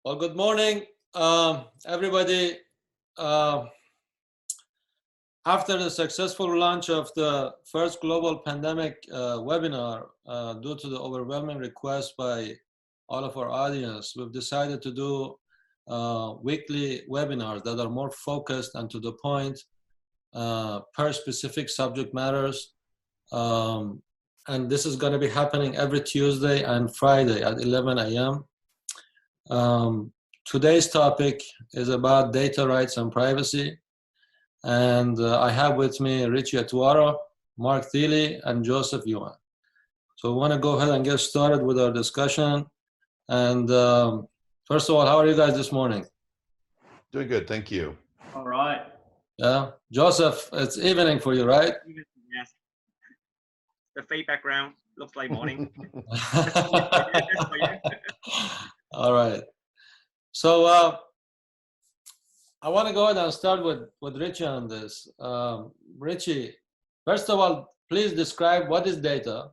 Well, good morning, everybody. After the successful launch of the first global pandemic webinar, due to the overwhelming request by all of our audience, we've decided to do weekly webinars that are more focused and to the point per specific subject matters. And this is going to be happening every Tuesday and Friday at 11 a.m. Today's topic is about data rights and privacy. And I have with me Richie Atuaro, Mark Thiele, and Joseph Yuan. So we want to go ahead and get started with our discussion. And first of all, how are you guys this morning? Doing good, thank you. All right. Yeah, Joseph, it's evening for you, right? Yes. The fake background looks like morning. All right. So I want to go ahead and start with Richie on this. Richie, first of all, please describe what is data.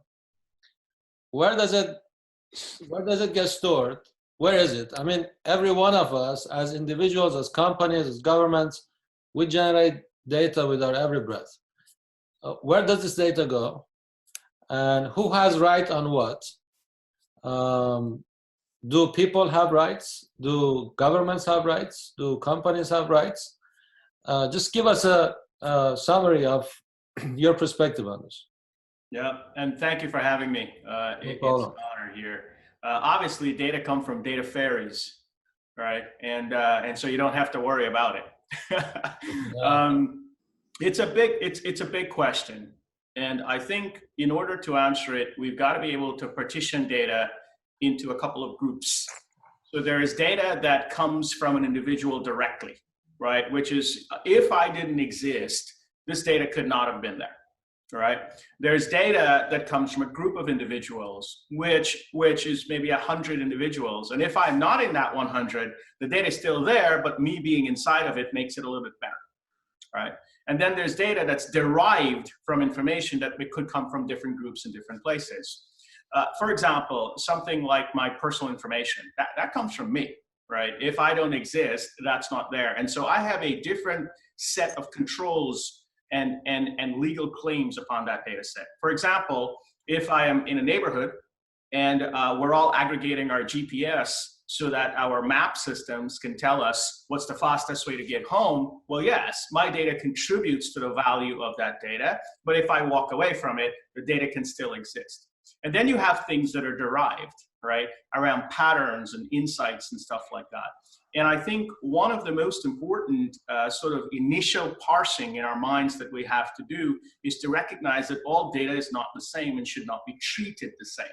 Where does it get stored? Where is it? I mean, every one of us, as individuals, as companies, as governments, we generate data with our every breath. Where does this data go? And who has right on what? Do people have rights? Do governments have rights? Do companies have rights? Just give us a summary of your perspective on this. Yeah, and thank you for having me. It's an honor here. Obviously, data come from data fairies, right? And so you don't have to worry about it. Yeah. It's a big question, and I think in order to answer it, we've got to be able to partition data into a couple of groups. So there is data that comes from an individual directly, right? Which is, if I didn't exist, this data could not have been there, right? There's data that comes from a group of individuals, which is maybe 100 individuals. And if I'm not in that 100, the data is still there, but me being inside of it makes it a little bit better, right? And then there's data that's derived from information that could come from different groups in different places. For example, something like my personal information, that comes from me, right? If I don't exist, that's not there. And so I have a different set of controls and legal claims upon that data set. For example, if I am in a neighborhood and we're all aggregating our GPS so that our map systems can tell us what's the fastest way to get home, well, yes, my data contributes to the value of that data. But if I walk away from it, the data can still exist. And then you have things that are derived, right, around patterns and insights and stuff like that. And I think one of the most important sort of initial parsing in our minds that we have to do is to recognize that all data is not the same and should not be treated the same.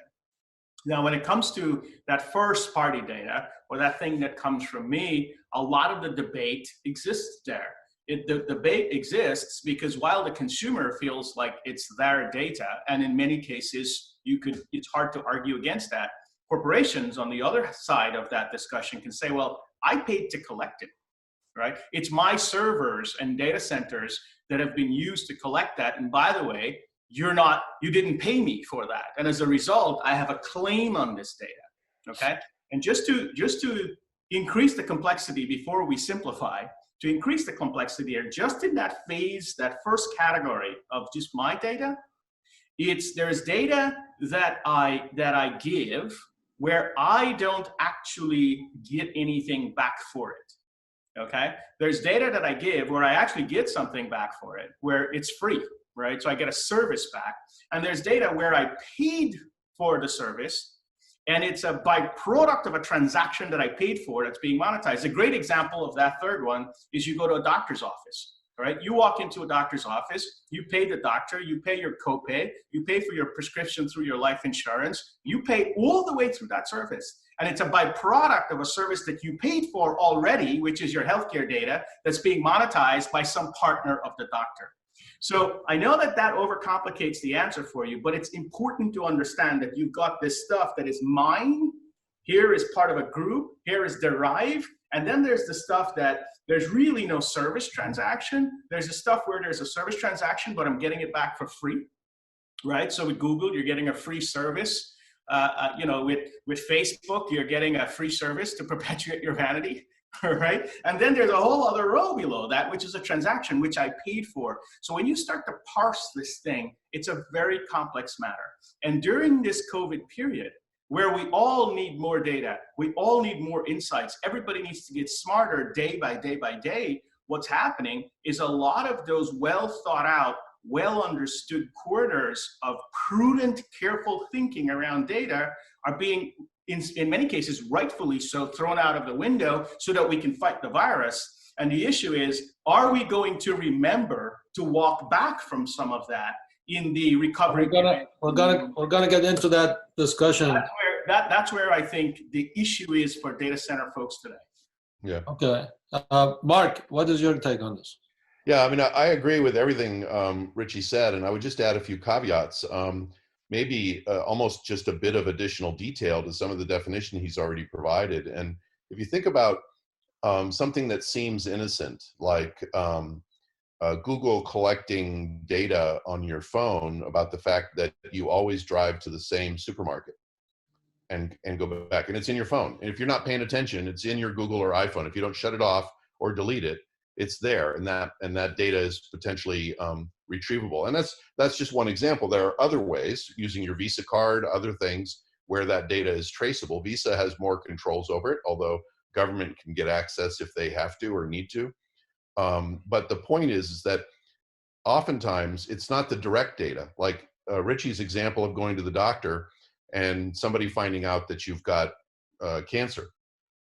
Now, when it comes to that first party data, or that thing that comes from me, a lot of the debate exists there. The debate exists because while the consumer feels like it's their data, and in many cases, it's hard to argue against that, corporations on the other side of that discussion can say, well, I paid to collect it, right? It's my servers and data centers that have been used to collect that. And by the way, you didn't pay me for that. And as a result, I have a claim on this data, okay? And just to increase the complexity before we simplify, to increase the complexity here, just in that phase, that first category of just my data, there's data that I give where I don't actually get anything back for it, okay? There's data that I give where I actually get something back for it, where it's free, right? So I get a service back. And there's data where I paid for the service, and it's a byproduct of a transaction that I paid for that's being monetized. A great example of that third one is you go to a doctor's office. All right, you walk into a doctor's office, you pay the doctor, you pay your copay, you pay for your prescription through your life insurance, you pay all the way through that service. And it's a byproduct of a service that you paid for already, which is your healthcare data that's being monetized by some partner of the doctor. So I know that overcomplicates the answer for you, but it's important to understand that you've got this stuff that is mine, here is part of a group, here is derived, and then there's the stuff that there's really no service transaction. There's the stuff where there's a service transaction, but I'm getting it back for free, right? So with Google, you're getting a free service. with Facebook, you're getting a free service to perpetuate your vanity. All right. And then there's a whole other row below that, which is a transaction which I paid for. So when you start to parse this thing, it's a very complex matter. And during this COVID period, where we all need more data, we all need more insights, everybody needs to get smarter day by day by day. What's happening is a lot of those well thought out, well understood corridors of prudent, careful thinking around data are being, in many cases, rightfully so, thrown out of the window so that we can fight the virus. And the issue is, are we going to remember to walk back from some of that in the recovery? We're gonna get into that discussion. That's where I think the issue is for data center folks today. Yeah. Okay. Mark, what is your take on this? Yeah, I mean, I agree with everything Richie said, and I would just add a few caveats. Maybe almost just a bit of additional detail to some of the definition he's already provided. And if you think about something that seems innocent, like Google collecting data on your phone about the fact that you always drive to the same supermarket and go back, and it's in your phone. And if you're not paying attention, it's in your Google or iPhone. If you don't shut it off or delete it, it's there, and that data is potentially retrievable. And that's just one example. There are other ways, using your Visa card, other things where that data is traceable. Visa has more controls over it, although government can get access if they have to or need to. But the point is that oftentimes it's not the direct data. Like Richie's example of going to the doctor and somebody finding out that you've got cancer.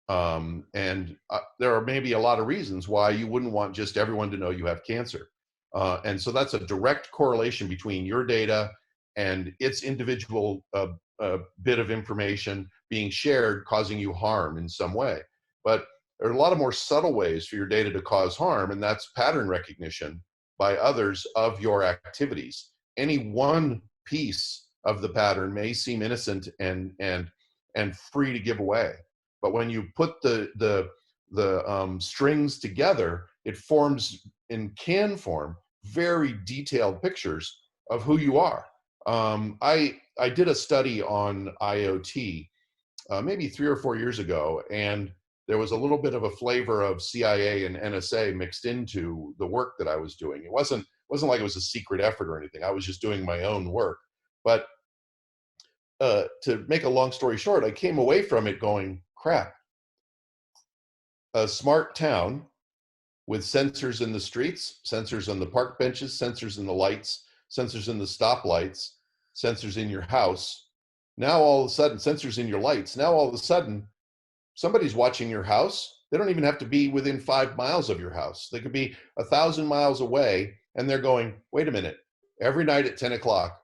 There are maybe a lot of reasons why you wouldn't want just everyone to know you have cancer. And so that's a direct correlation between your data and its individual bit of information being shared, causing you harm in some way. But there are a lot of more subtle ways for your data to cause harm, and that's pattern recognition by others of your activities. Any one piece of the pattern may seem innocent and free to give away. But when you put the strings together, it forms and can form very detailed pictures of who you are. I did a study on IoT maybe 3 or 4 years ago, and there was a little bit of a flavor of CIA and NSA mixed into the work that I was doing. It wasn't like it was a secret effort or anything. I was just doing my own work. But to make a long story short, I came away from it going, crap, a smart town with sensors in the streets, sensors on the park benches, sensors in the lights, sensors in the stoplights, sensors in your house. Now all of a sudden, sensors in your lights. Now all of a sudden, somebody's watching your house. They don't even have to be within 5 miles of your house. They could be 1,000 miles away, and they're going, wait a minute, every night at 10 o'clock,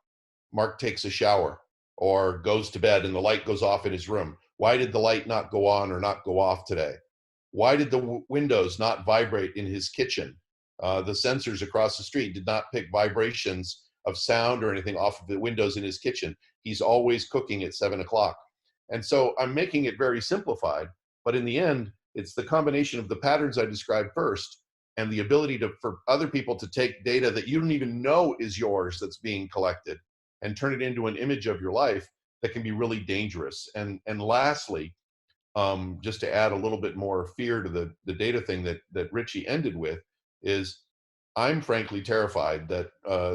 Mark takes a shower or goes to bed and the light goes off in his room. Why did the light not go on or not go off today? Why did the windows not vibrate in his kitchen? The sensors across the street did not pick vibrations of sound or anything off of the windows in his kitchen. He's always cooking at 7 o'clock. And so I'm making it very simplified, but in the end, it's the combination of the patterns I described first and the ability for other people to take data that you don't even know is yours that's being collected and turn it into an image of your life that can be really dangerous. And lastly, just to add a little bit more fear to the data thing that Richie ended with, is I'm frankly terrified that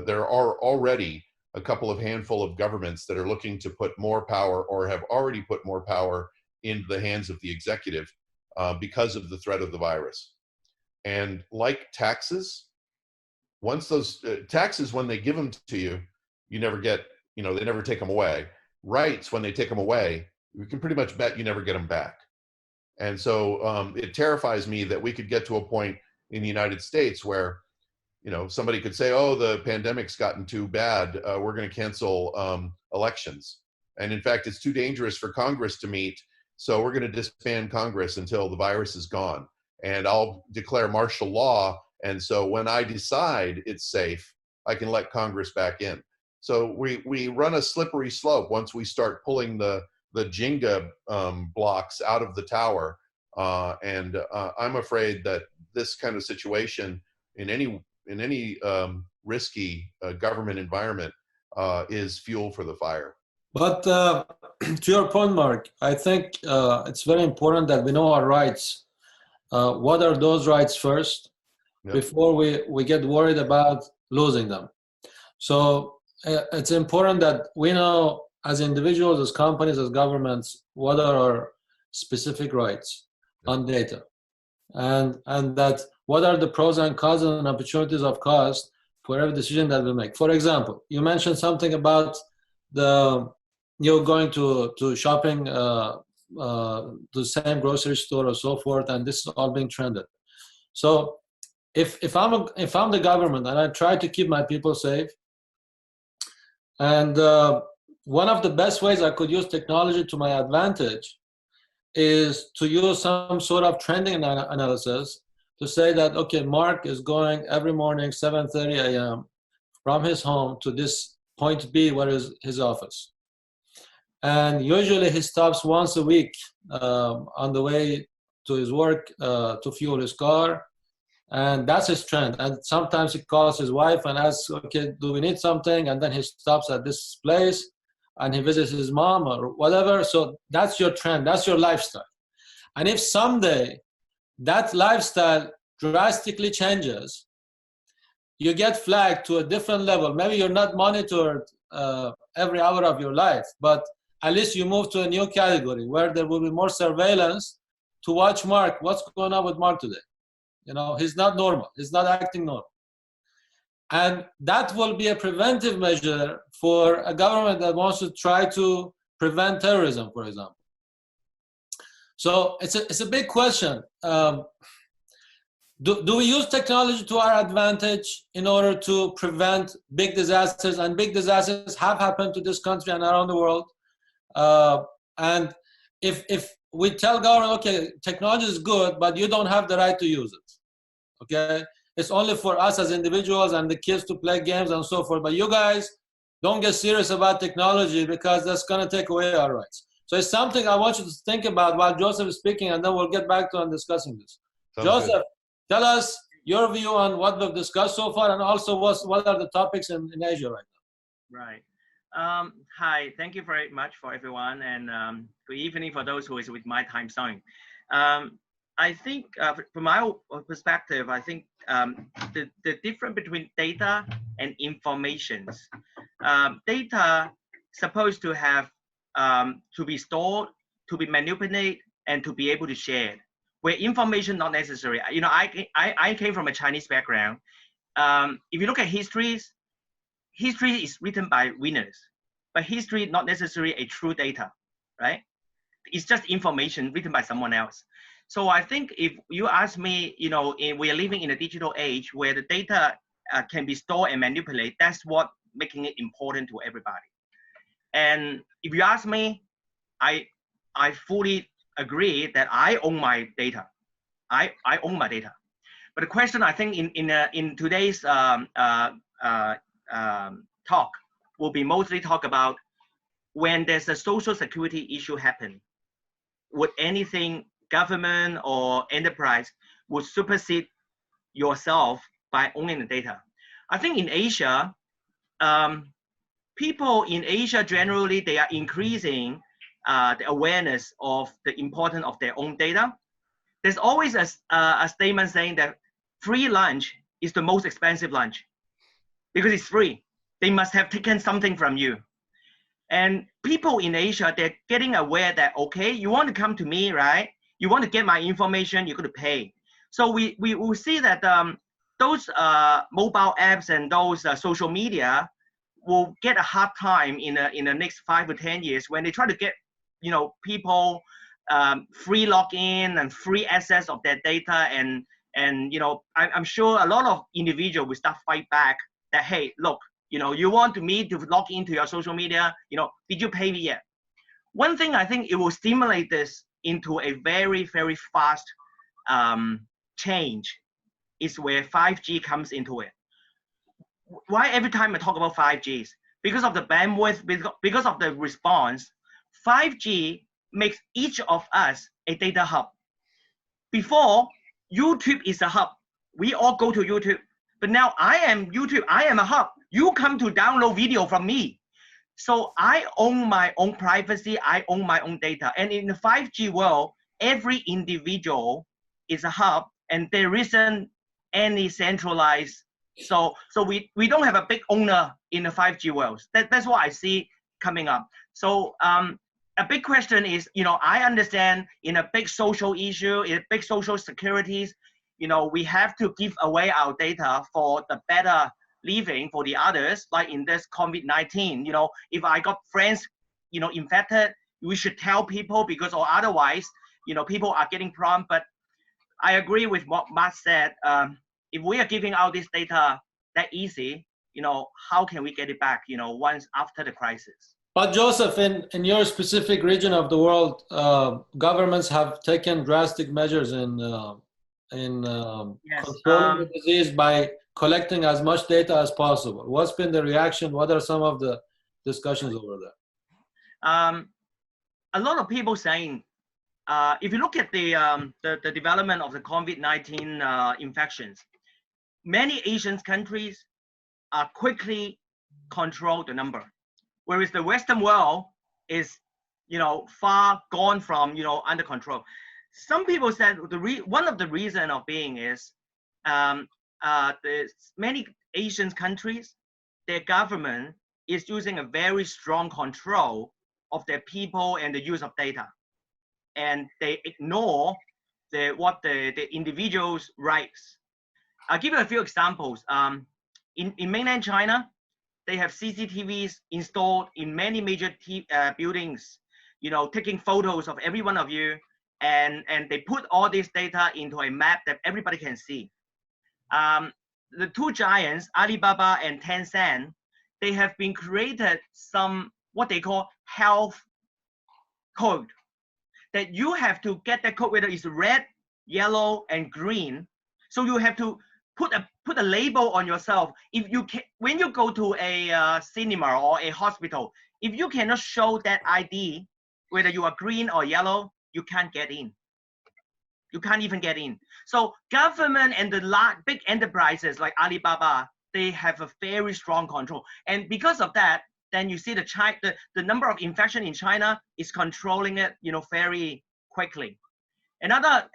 there are already a couple of handful of governments that are looking to put more power or have already put more power into the hands of the executive because of the threat of the virus. And like taxes, once those taxes, when they give them to you, you never get, they never take them away. Rights, when they take them away, you can pretty much bet you never get them back. And so it terrifies me that we could get to a point in the United States where, somebody could say, oh, the pandemic's gotten too bad, we're going to cancel elections. And in fact, it's too dangerous for Congress to meet, so we're going to disband Congress until the virus is gone. And I'll declare martial law, and so when I decide it's safe, I can let Congress back in. So we run a slippery slope once we start pulling the Jenga blocks out of the tower. And I'm afraid that this kind of situation in any risky government environment is fuel for the fire. But to your point, Mark, I think it's very important that we know our rights. What are those rights first, before we get worried about losing them? So it's important that we know as individuals, as companies, as governments, what are our specific rights on data, and that what are the pros and cons and opportunities of cost for every decision that we make. For example, you mentioned something about you're going to shopping to the same grocery store or so forth, and this is all being trended. So if I'm the government and I try to keep my people safe, and one of the best ways I could use technology to my advantage is to use some sort of trending analysis to say that, okay, Mark is going every morning 7:30 a.m. from his home to this point B, where is his office. And usually he stops once a week on the way to his work to fuel his car. And that's his trend. And sometimes he calls his wife and asks, okay, do we need something? And then he stops at this place and he visits his mom or whatever. So that's your trend, that's your lifestyle. And if someday that lifestyle drastically changes, you get flagged to a different level. Maybe you're not monitored every hour of your life, but at least you move to a new category where there will be more surveillance to watch Mark. What's going on with Mark today? You know, he's not normal. He's not acting normal. And that will be a preventive measure for a government that wants to try to prevent terrorism, for example. So it's a big question. Do we use technology to our advantage in order to prevent big disasters? And big disasters have happened to this country and around the world. And if we tell government, okay, technology is good, but you don't have the right to use it. Okay, it's only for us as individuals and the kids to play games and so forth. But you guys don't get serious about technology because that's going to take away our rights. So it's something I want you to think about while Joseph is speaking, and then we'll get back to discussing this. Sounds Joseph, good. Tell us your view on what we've discussed so far, and also what are the topics in Asia right now. Right. Hi, thank you very much for everyone, and good evening for those who is with my time zone. I think from my perspective, I think the difference between data and informations. Data supposed to have to be stored, to be manipulated, and to be able to share. Where information not necessary. You know, I came from a Chinese background. If you look at history is written by winners, but history not necessarily a true data, right? It's just information written by someone else. So I think if you ask me, you know, we are living in a digital age where the data can be stored and manipulated. That's what making it important to everybody. And if you ask me, I fully agree that I own my data. I own my data. But the question I think in today's talk will be mostly talk about when there's a social security issue happen, would anything government or enterprise would supersede yourself by owning the data? I think in Asia, people in Asia generally, they are increasing the awareness of the importance of their own data. There's always a statement saying that free lunch is the most expensive lunch because it's free. They must have taken something from you. And people in Asia, they're getting aware that, okay, you want to come to me, right? You want to get my information, you're going to pay. So we will see that those mobile apps and those social media will get a hard time in the next 5 or 10 years when they try to get, you know, people free login and free access of their data. And you know, I'm sure a lot of individuals will start fight back that, hey, look, you know, you want me to log into your social media, you know, did you pay me yet? One thing I think it will stimulate this into a very, very fast change is where 5G comes into it. Why every time I talk about 5Gs? Because of the bandwidth, because of the response, 5G makes each of us a data hub. Before, YouTube is a hub. We all go to YouTube. But now I am YouTube, I am a hub. You come to download video from me. So I own my own privacy, I own my own data. And in the 5G world, every individual is a hub, and there isn't any centralized. So we don't have a big owner in the 5G world. That's what I see coming up. So a big question is, I understand in a big social issue, in big social securities, we have to give away our data for the better living for the others, like in this COVID-19. If I got friends, infected, we should tell people, because or otherwise, people are getting prompt. But I agree with what Matt said. If we are giving out this data that easy, how can we get it back, once after the crisis? But Joseph, in your specific region of the world, governments have taken drastic measures in Yes, controlling the disease by collecting as much data as possible. What's been the reaction? What are some of the discussions over there? A lot of people saying, if you look at the development of the COVID-19 infections, many Asian countries are quickly control the number, whereas the Western world is, far gone from, under control. Some people said one of the reason of being is many Asian countries, their government is using a very strong control of their people and the use of data, and they ignore the individual's rights. I'll give you a few examples. In mainland China, they have CCTVs installed in many major buildings, taking photos of every one of you, and they put all this data into a map that everybody can see. The two giants, Alibaba and Tencent, they have been created some what they call health code, that you have to get that code, whether it's red, yellow, and green. So you have to put a label on yourself. If you can, when you go to a cinema or a hospital, if you cannot show that ID, whether you are green or yellow, you can't get in. You can't even get in. So government and the big enterprises like Alibaba, they have a very strong control. And because of that, then you see the number of infection in China is controlling it, very quickly. Another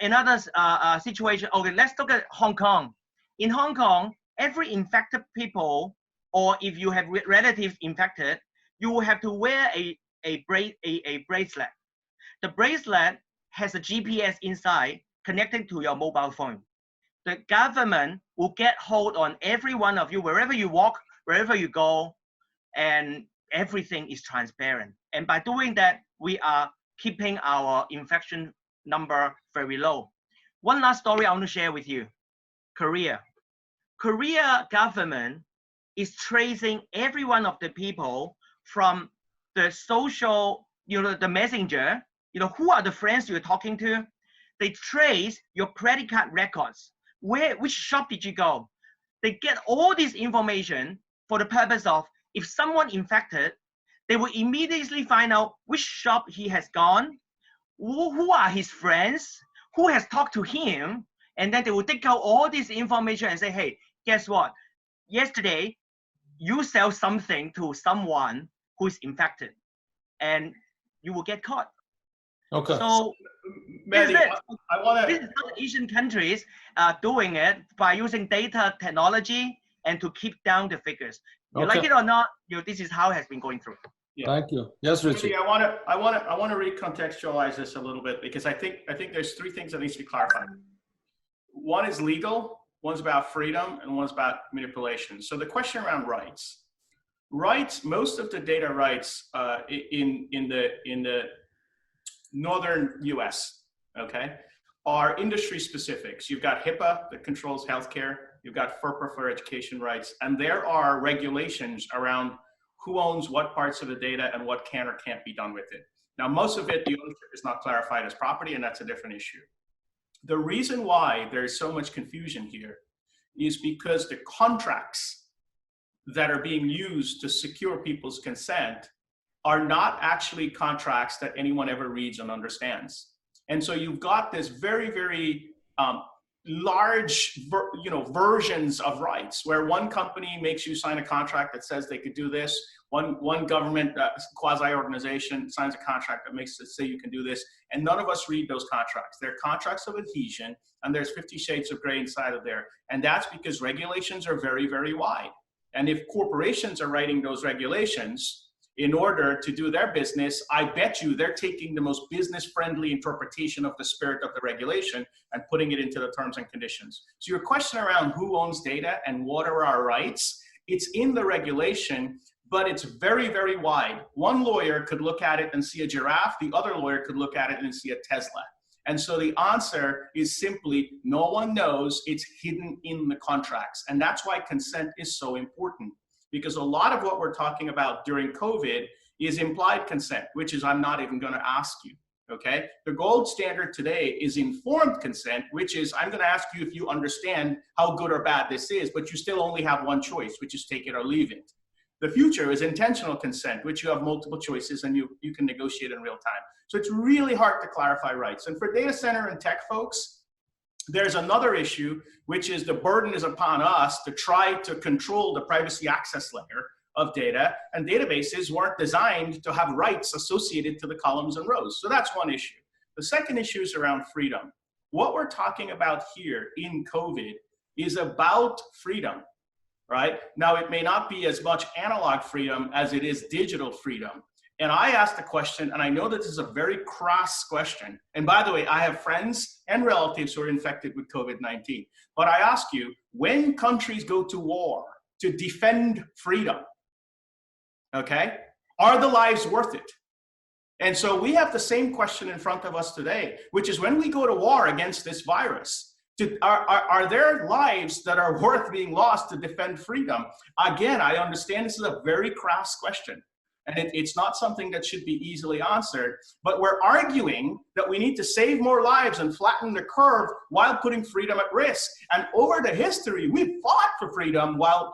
situation. Okay, let's look at Hong Kong. In Hong Kong, every infected people, or if you have relatives infected, you will have to wear a bracelet. The bracelet has a GPS inside connected to your mobile phone. The government will get hold on every one of you, wherever you walk, wherever you go, and everything is transparent. And by doing that, we are keeping our infection number very low. One last story I want to share with you. Korea government is tracing every one of the people from the social, the messenger, who are the friends you're talking to. They trace your credit card records. Which shop did you go? They get all this information for the purpose of, if someone infected, they will immediately find out which shop he has gone, who are his friends, who has talked to him, and then they will take out all this information and say, hey, guess what? Yesterday, you sell something to someone who is infected, and you will get caught. Okay. Manny, So this is how the Asian countries are doing it, by using data technology and to keep down the figures. You like it or not, this is how it has been going through. Yeah. Thank you. Yes, Richie. I want to recontextualize this a little bit, because I think there's three things that needs to be clarified. One is legal, one's about freedom, and one's about manipulation. So the question around rights, most of the data rights in the northern US, okay, are industry specifics. You've got HIPAA that controls healthcare. You've got FERPA for education rights, and there are regulations around who owns what parts of the data and what can or can't be done with it. Now, most of it, the ownership is not clarified as property, and that's a different issue. The reason why there's so much confusion here is because the contracts that are being used to secure people's consent are not actually contracts that anyone ever reads and understands. And so you've got this very, very large versions of rights, where one company makes you sign a contract that says they could do this, one government quasi-organization signs a contract that makes it say you can do this, and none of us read those contracts. They're contracts of adhesion, and there's 50 shades of gray inside of there. And that's because regulations are very, very wide. And if corporations are writing those regulations in order to do their business, I bet you they're taking the most business-friendly interpretation of the spirit of the regulation and putting it into the terms and conditions. So your question around who owns data and what are our rights, it's in the regulation, but it's very, very wide. One lawyer could look at it and see a giraffe, the other lawyer could look at it and see a Tesla. And so the answer is simply, no one knows, it's hidden in the contracts. And that's why consent is so important. Because a lot of what we're talking about during COVID is implied consent, which is I'm not even going to ask you, okay? The gold standard today is informed consent, which is I'm going to ask you if you understand how good or bad this is, but you still only have one choice, which is take it or leave it. The future is intentional consent, which you have multiple choices and you can negotiate in real time. So it's really hard to clarify rights. And for data center and tech folks, there's another issue, which is the burden is upon us to try to control the privacy access layer of data, and databases weren't designed to have rights associated to the columns and rows. So that's one issue. The second issue is around freedom. What we're talking about here in COVID is about freedom, right? Now, it may not be as much analog freedom as it is digital freedom. And I asked the question, and I know that this is a very crass question. And by the way, I have friends and relatives who are infected with COVID-19. But I ask you, when countries go to war to defend freedom, okay, are the lives worth it? And so we have the same question in front of us today, which is when we go to war against this virus, are there lives that are worth being lost to defend freedom? Again, I understand this is a very crass question. And it's not something that should be easily answered, but we're arguing that we need to save more lives and flatten the curve while putting freedom at risk. And over the history, we've fought for freedom while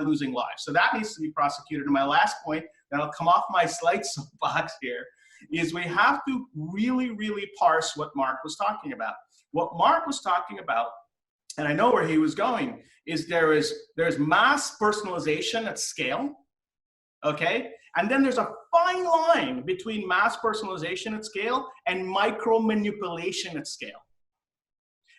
losing lives. So that needs to be prosecuted. And my last point, and I'll come off my slight soapbox here, is we have to really, really parse what Mark was talking about. What Mark was talking about, and I know where he was going, is there's mass personalization at scale, okay? And then there's a fine line between mass personalization at scale and micro manipulation at scale.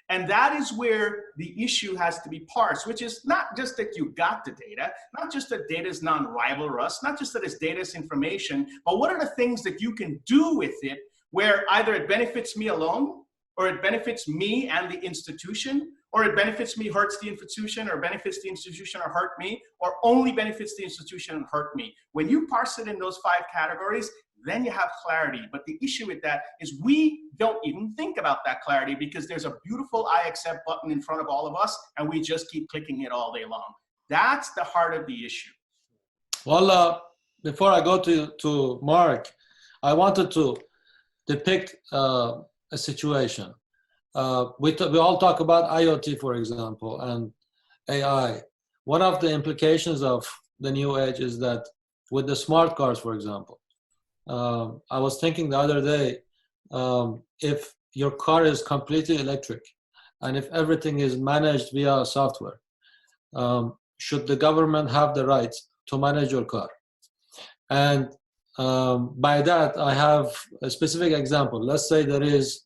And that is where the issue has to be parsed, which is not just that you got the data, not just that data is non-rivalrous, not just that it's data is information, but what are the things that you can do with it where either it benefits me alone, or it benefits me and the institution, or it benefits me, hurts the institution, or benefits the institution or hurt me, or only benefits the institution and hurt me. When you parse it in those 5 categories, then you have clarity. But the issue with that is we don't even think about that clarity because there's a beautiful I accept button in front of all of us and we just keep clicking it all day long. That's the heart of the issue. Well, before I go to Mark, I wanted to depict a situation. We all talk about IoT, for example, and AI. One of the implications of the new age is that with the smart cars, for example, I was thinking the other day, if your car is completely electric and if everything is managed via software, should the government have the right to manage your car? And by that, I have a specific example. Let's say there is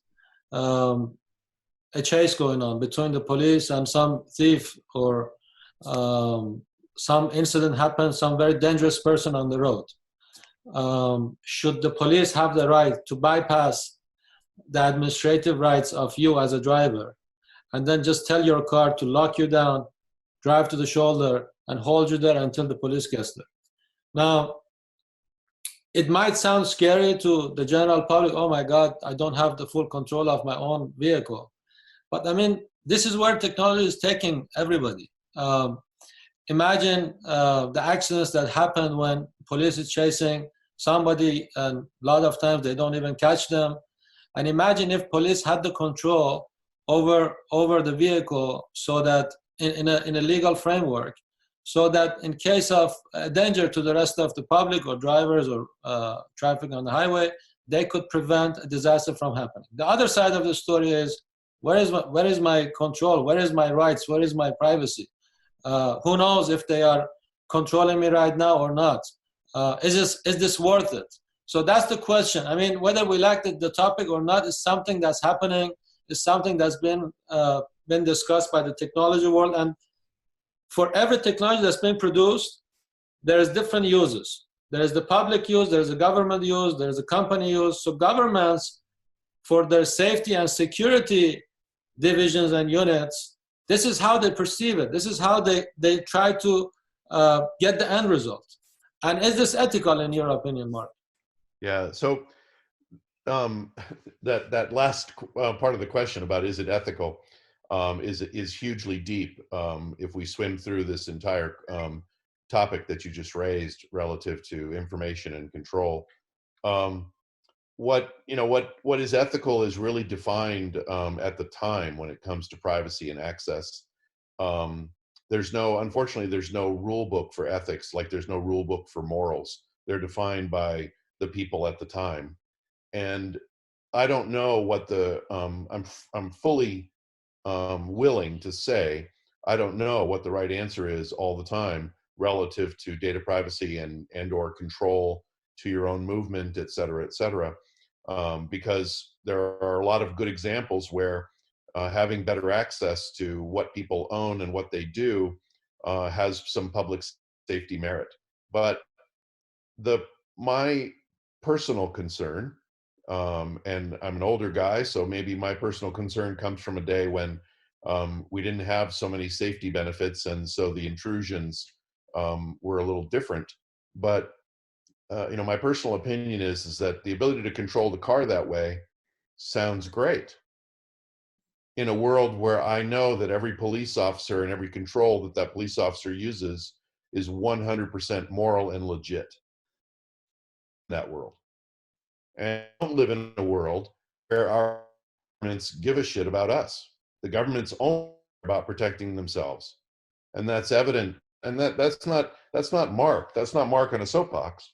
a chase going on between the police and some thief, or some incident happens, some very dangerous person on the road. Should the police have the right to bypass the administrative rights of you as a driver and then just tell your car to lock you down, drive to the shoulder, and hold you there until the police gets there? Now, it might sound scary to the general public. Oh my God, I don't have the full control of my own vehicle. But I mean, this is where technology is taking everybody. Imagine the accidents that happen when police is chasing somebody, and a lot of times they don't even catch them. And imagine if police had the control over the vehicle, so that in a legal framework, so that in case of danger to the rest of the public or drivers or traffic on the highway, they could prevent a disaster from happening. The other side of the story is Where is my control? Where is my rights? Where is my privacy? Who knows if they are controlling me right now or not? Is this worth it? So that's the question. I mean, whether we like the topic or not is something that's happening, is something that's been discussed by the technology world. And for every technology that's been produced, there is different uses. There is the public use, there is the government use, there is a company use. So governments, for their safety and security divisions and units, this is how they perceive it. This is how they try to get the end result. And is this ethical in your opinion, Mark? Yeah, so that last part of the question about is it ethical is hugely deep if we swim through this entire topic that you just raised relative to information and control. What is ethical is really defined at the time when it comes to privacy and access. Unfortunately, there's no rule book for ethics, like there's no rule book for morals. They're defined by the people at the time. And I don't know what I'm fully willing to say, I don't know what the right answer is all the time relative to data privacy and or control to your own movement, et cetera, because there are a lot of good examples where having better access to what people own and what they do has some public safety merit. But my personal concern, and I'm an older guy, so maybe my personal concern comes from a day when we didn't have so many safety benefits, and so the intrusions were a little different. But my personal opinion is that the ability to control the car that way sounds great in a world where I know that every police officer and every control that police officer uses is 100% moral and legit in that world. And I don't live in a world where our governments give a shit about us. The government's only about protecting themselves. And that's evident. And that's not Mark. That's not Mark on a soapbox.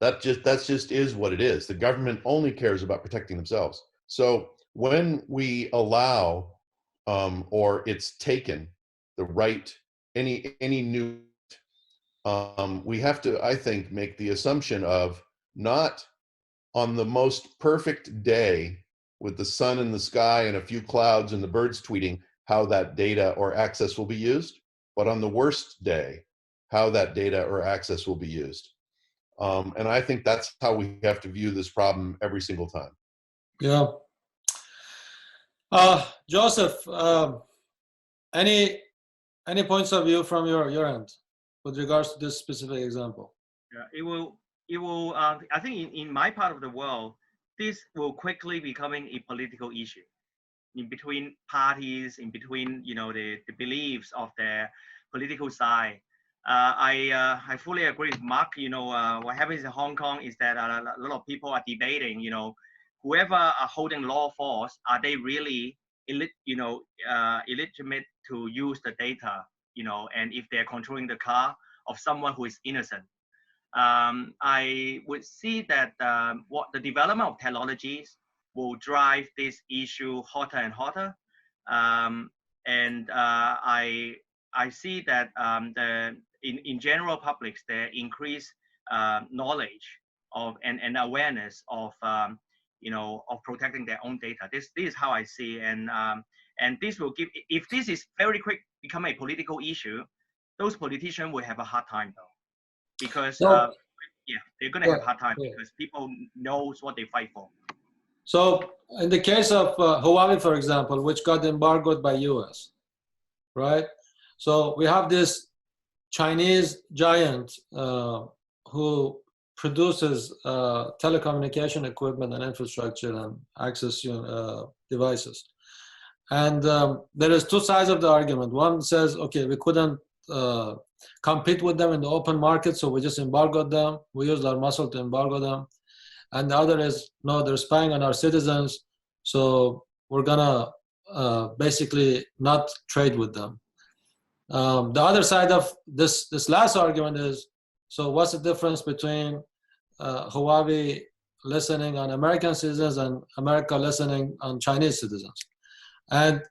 That just is what it is. The government only cares about protecting themselves. So when we allow or it's taken the right, any new, we have to, I think, make the assumption of not on the most perfect day with the sun in the sky and a few clouds and the birds tweeting how that data or access will be used, but on the worst day, how that data or access will be used. And I think that's how we have to view this problem every single time. Yeah. Joseph, any points of view from your end with regards to this specific example? Yeah, it will. I think in my part of the world, this will quickly becoming a political issue in between parties, in between the beliefs of their political side. I fully agree with Mark. What happens in Hong Kong is that a lot of people are debating. Whoever are holding law force, are they really illegitimate to use the data? And if they're controlling the car of someone who is innocent. I would see that what the development of technologies will drive this issue hotter and hotter. And I see that in general publics, there increased knowledge of and awareness of of protecting their own data. This is how I see, and this will give. If this is very quick become a political issue, those politicians will have a hard time though, because they're gonna have a hard time because people knows what they fight for. So in the case of Huawei, for example, which got embargoed by US, right? So we have this Chinese giant who produces telecommunication equipment and infrastructure and access devices. And there is two sides of the argument. One says, okay, we couldn't compete with them in the open market, so we just embargoed them. We used our muscle to embargo them. And the other is, no, they're spying on our citizens, so we're gonna basically not trade with them. The other side of this last argument is, so what's the difference between Huawei listening on American citizens and America listening on Chinese citizens. And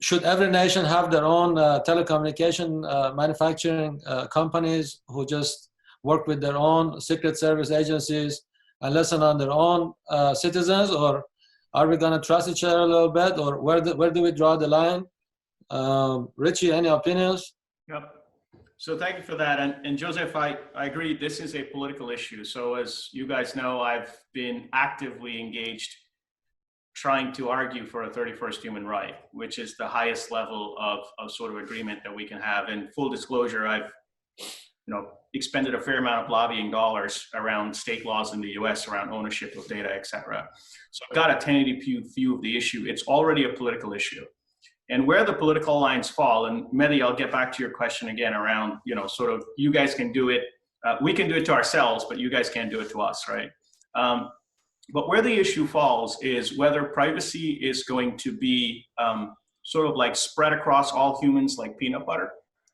should every nation have their own telecommunication manufacturing companies who just work with their own secret service agencies and listen on their own citizens, or are we going to trust each other a little bit, or where do we draw the line? Richie, any opinions? Yep. So thank you for that. And Joseph, I agree, this is a political issue. So as you guys know, I've been actively engaged trying to argue for a 31st human right, which is the highest level of sort of agreement that we can have. And full disclosure, I've expended a fair amount of lobbying dollars around state laws in the US around ownership of data, et cetera. So I've got a 1080 view of the issue. It's already a political issue. And where the political lines fall, and Mehdi, I'll get back to your question again around, sort of, you guys can do it, we can do it to ourselves, but you guys can't do it to us, right? But where the issue falls is whether privacy is going to be sort of like spread across all humans like peanut butter,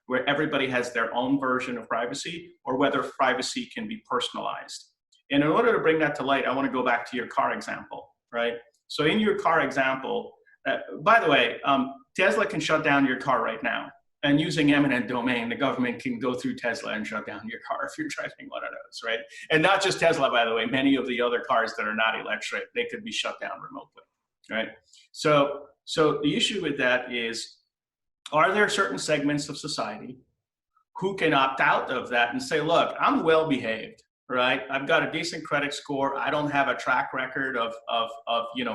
where everybody has their own version of privacy, or whether privacy can be personalized. And in order to bring that to light, I want to go back to your car example, right? So in your car example, by the way, Tesla can shut down your car right now. And using eminent domain, the government can go through Tesla and shut down your car if you're driving one of those, right? And not just Tesla, by the way, many of the other cars that are not electric, they could be shut down remotely, right? So the issue with that is, are there certain segments of society who can opt out of that and say, look, I'm well behaved, right? I've got a decent credit score. I don't have a track record of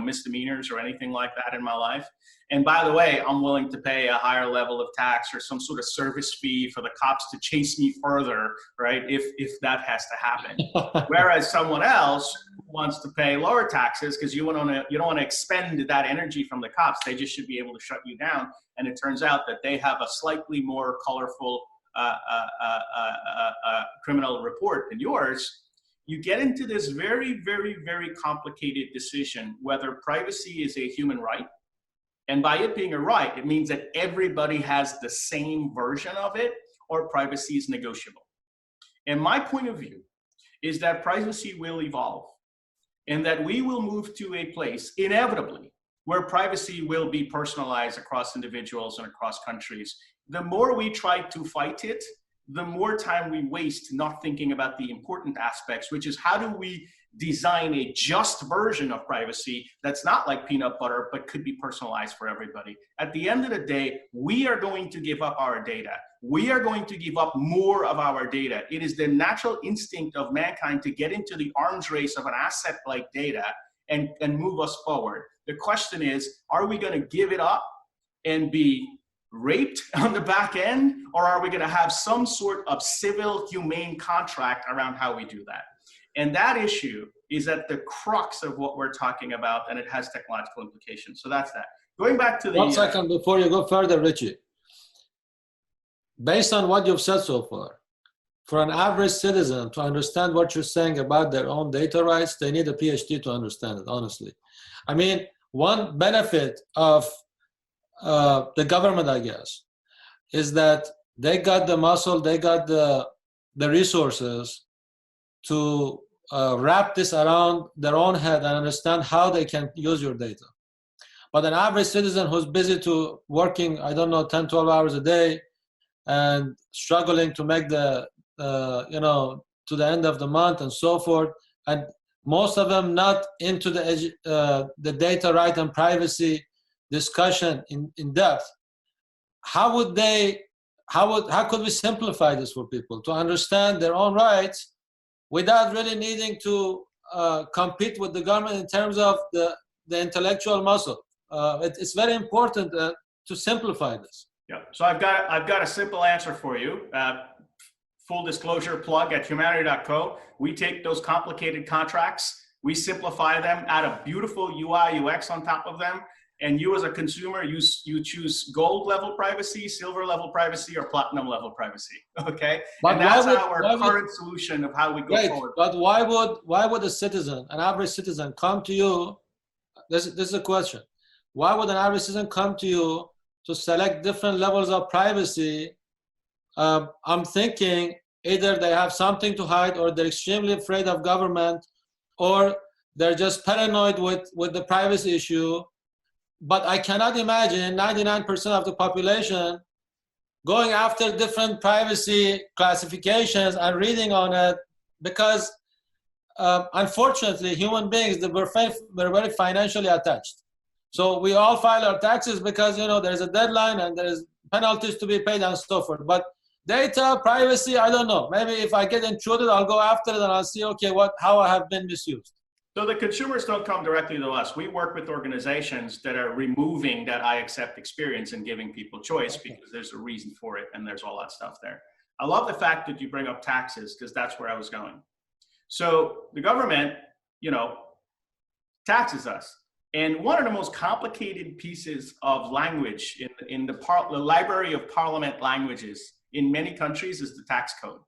misdemeanors or anything like that in my life. And by the way, I'm willing to pay a higher level of tax or some sort of service fee for the cops to chase me further, right? If that has to happen. Whereas someone else wants to pay lower taxes because you don't want to expend that energy from the cops. They just should be able to shut you down. And it turns out that they have a slightly more colorful criminal report than yours. You get into this very, very, very complicated decision whether privacy is a human right. And by it being a right, it means that everybody has the same version of it, or privacy is negotiable. And my point of view is that privacy will evolve, and that we will move to a place, inevitably, where privacy will be personalized across individuals and across countries. The more we try to fight it, the more time we waste not thinking about the important aspects, which is how do we design a just version of privacy that's not like peanut butter, but could be personalized for everybody. At the end of the day, we are going to give up our data. We are going to give up more of our data. It is the natural instinct of mankind to get into the arms race of an asset like data and move us forward. The question is, are we going to give it up and be raped on the back end, or are we going to have some sort of civil, humane contract around how we do that? And that issue is at the crux of what we're talking about, and it has technological implications. So that's that. Going back to the— 1 second before you go further, Richie. Based on what you've said so far, for an average citizen to understand what you're saying about their own data rights, they need a PhD to understand it, honestly. I mean, one benefit of the government, I guess, is that they got the muscle, they got the resources to wrap this around their own head and understand how they can use your data. But an average citizen who's busy to working, 10, 12 hours a day and struggling to make the, to the end of the month and so forth, and most of them not into the data right and privacy discussion in depth, how could we simplify this for people to understand their own rights without really needing to compete with the government in terms of the intellectual muscle? It's very important to simplify this. Yeah. So I've got a simple answer for you. Full disclosure plug at humanity.co. We take those complicated contracts, we simplify them, add a beautiful UI UX on top of them, and you as a consumer, you choose gold level privacy, silver level privacy, or platinum level privacy. Okay, but and that's our current solution of how we go forward. But why would a citizen, an average citizen, come to you? This is a question. Why would an average citizen come to you to select different levels of privacy? I'm thinking either they have something to hide, or they're extremely afraid of government, or they're just paranoid with the privacy issue. But I cannot imagine 99% of the population going after different privacy classifications and reading on it, because unfortunately, human beings, we're very financially attached. So we all file our taxes because, you know, there's a deadline and there's penalties to be paid and so forth. But data privacy, I don't know. Maybe if I get intruded, I'll go after it and I'll see, okay, how I have been misused. So the consumers don't come directly to us. We work with organizations that are removing that I accept experience and giving people choice, because there's a reason for it and there's all that stuff there. I love the fact that you bring up taxes, because that's where I was going. So the government, you know, taxes us. And one of the most complicated pieces of language in the Library of Parliament languages in many countries is the tax code.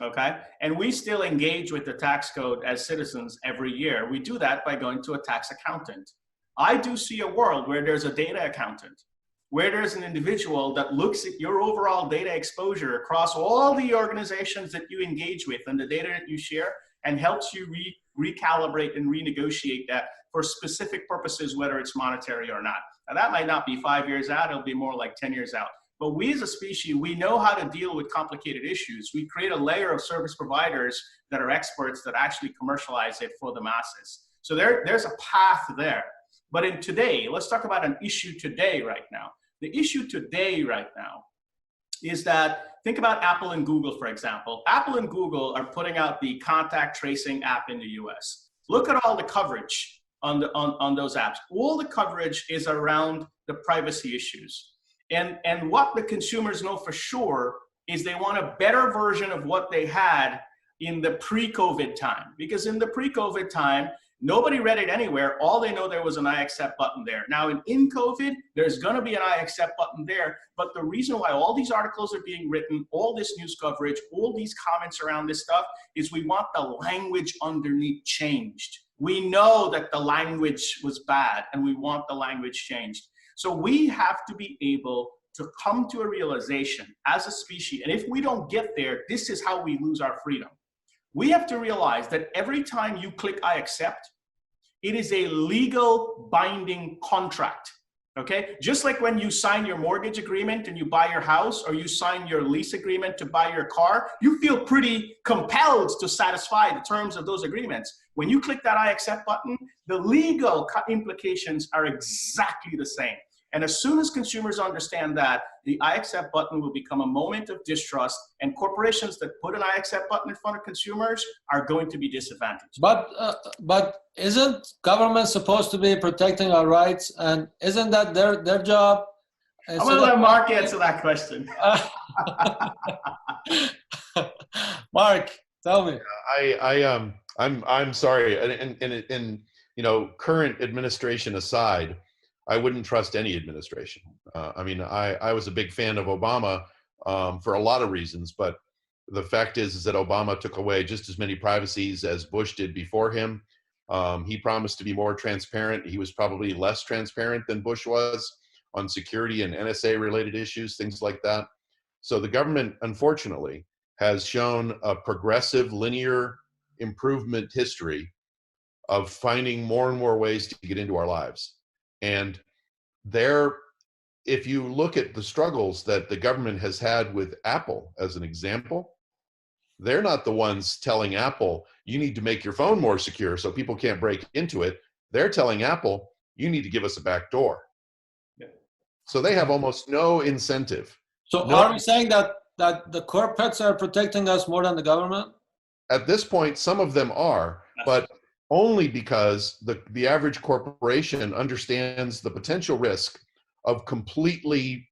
Okay, and we still engage with the tax code as citizens every year. We do that by going to a tax accountant. I do see a world where there's a data accountant, where there's an individual that looks at your overall data exposure across all the organizations that you engage with and the data that you share, and helps you recalibrate and renegotiate that for specific purposes, whether it's monetary or not. Now that might not be 5 years out, it'll be more like 10 years out. But we as a species, we know how to deal with complicated issues. We create a layer of service providers that are experts that actually commercialize it for the masses. So there's a path there. But in today, let's talk about an issue today right now. The issue today right now is that, think about Apple and Google, for example. Apple and Google are putting out the contact tracing app in the US. Look at all the coverage on those apps. All the coverage is around the privacy issues. And what the consumers know for sure is they want a better version of what they had in the pre-COVID time. Because in the pre-COVID time, nobody read it anywhere. All they know, there was an I accept button there. Now in COVID, there's gonna be an I accept button there. But the reason why all these articles are being written, all this news coverage, all these comments around this stuff, is we want the language underneath changed. We know that the language was bad and we want the language changed. So we have to be able to come to a realization as a species, and if we don't get there, this is how we lose our freedom. We have to realize that every time you click I accept, it is a legal binding contract, okay? Just like when you sign your mortgage agreement and you buy your house, or you sign your lease agreement to buy your car, you feel pretty compelled to satisfy the terms of those agreements. When you click that I accept button, the legal implications are exactly the same. And as soon as consumers understand that, the I accept button will become a moment of distrust, and corporations that put an I accept button in front of consumers are going to be disadvantaged. But isn't government supposed to be protecting our rights, and isn't that their job? I'm going to let Mark answer that question. Mark, tell me. I'm sorry, and you know, current administration aside, I wouldn't trust any administration. I mean, I was a big fan of Obama for a lot of reasons, but the fact is that Obama took away just as many privacies as Bush did before him. He promised to be more transparent. He was probably less transparent than Bush was on security and NSA related issues, things like that. So the government, unfortunately, has shown a progressive linear improvement history of finding more and more ways to get into our lives. And if you look at the struggles that the government has had with Apple as an example, they're not the ones telling Apple, you need to make your phone more secure so people can't break into it. They're telling Apple, you need to give us a back door. Yeah. So they have almost no incentive. So are we saying that the corporates are protecting us more than the government? At this point, some of them are, but only because the average corporation understands the potential risk of completely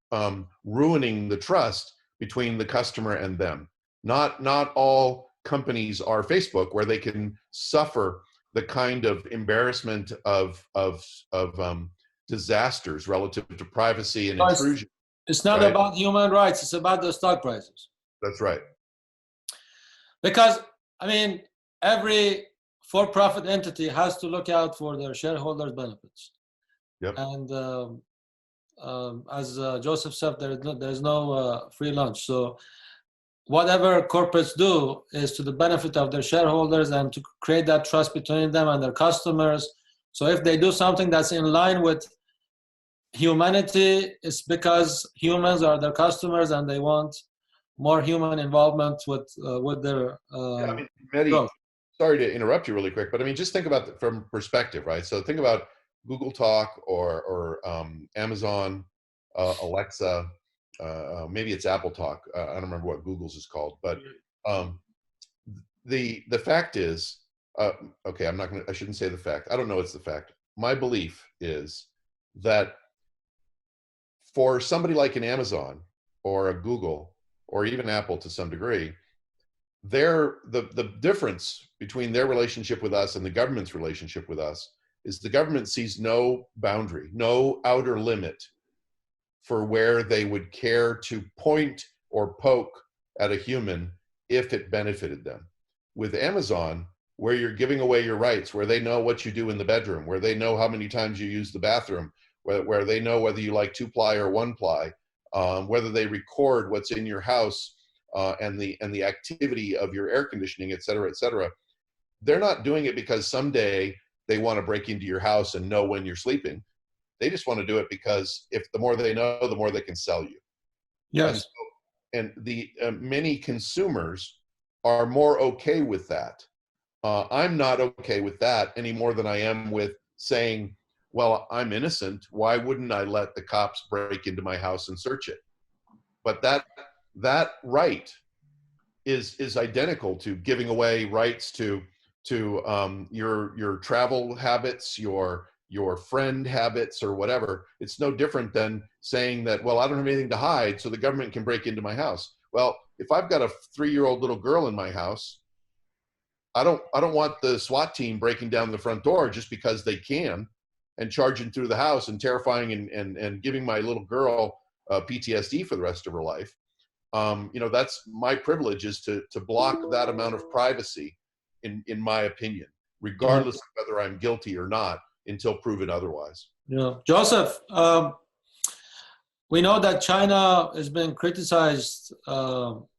ruining the trust between the customer and them. Not all companies are Facebook, where they can suffer the kind of embarrassment of disasters relative to privacy and intrusion. It's not about human rights, it's about the stock prices. That's right. Because, I mean, every for-profit entity has to look out for their shareholders' benefits. Yep. And as Joseph said, there is no free lunch. So whatever corporates do is to the benefit of their shareholders and to create that trust between them and their customers. So if they do something that's in line with humanity, it's because humans are their customers and they want more human involvement with their Yeah, I mean, Mehdi, growth. sorry to interrupt you really quick, but I mean, just think about it from perspective, right? So think about Google Talk or Amazon, Alexa, maybe it's Apple Talk. I don't remember what Google's is called, but the fact is, okay, I shouldn't say the fact. I don't know it's the fact. My belief is that for somebody like an Amazon or a Google or even Apple to some degree, the difference between their relationship with us and the government's relationship with us is the government sees no boundary, no outer limit for where they would care to point or poke at a human if it benefited them. With Amazon, where you're giving away your rights, where they know what you do in the bedroom, where they know how many times you use the bathroom, where they know whether you like 2-ply or 1-ply, whether they record what's in your house, and the activity of your air conditioning, et cetera, they're not doing it because someday they want to break into your house and know when you're sleeping. They just want to do it because if the more they know, the more they can sell you. Yes. And the many consumers are more okay with that. I'm not okay with that any more than I am with saying, well, I'm innocent. Why wouldn't I let the cops break into my house and search it? But that right is identical to giving away rights to your travel habits, your friend habits, or whatever. It's no different than saying that, well, I don't have anything to hide, so the government can break into my house. Well, if I've got a 3-year-old little girl in my house, I don't want the SWAT team breaking down the front door just because they can and charging through the house and terrifying and giving my little girl PTSD for the rest of her life. That's my privilege, is to block that amount of privacy, in my opinion, regardless of whether I'm guilty or not, until proven otherwise. Yeah, Joseph, we know that China has been criticized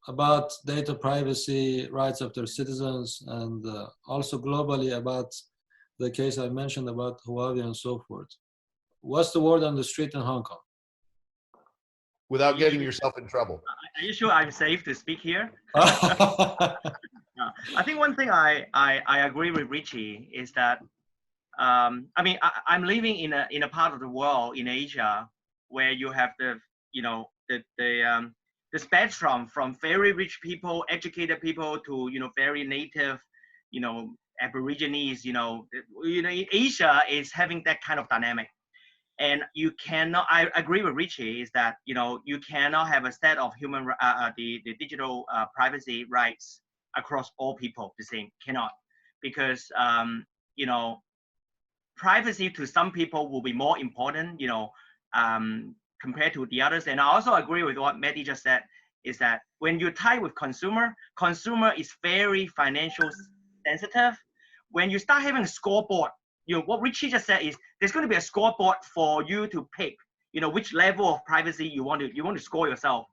about data privacy rights of their citizens, and also globally about the case I mentioned about Huawei and so forth. What's the word on the street in Hong Kong? Without getting yourself in trouble. Are you sure I'm safe to speak here? I think one thing I agree with Richie is that, I'm living in a part of the world in Asia where you have the spectrum from very rich people, educated people, to very native, Aborigines. Asia is having that kind of dynamic. And you cannot, I agree with Richie, is that, you cannot have a set of the digital privacy rights across all people the same, cannot. Because, privacy to some people will be more important, compared to the others. And I also agree with what Mehdi just said, is that when you tie with consumer is very financial sensitive. When you start having a scoreboard, what Richie just said is there's going to be a scoreboard for you to pick, which level of privacy you want to score yourself.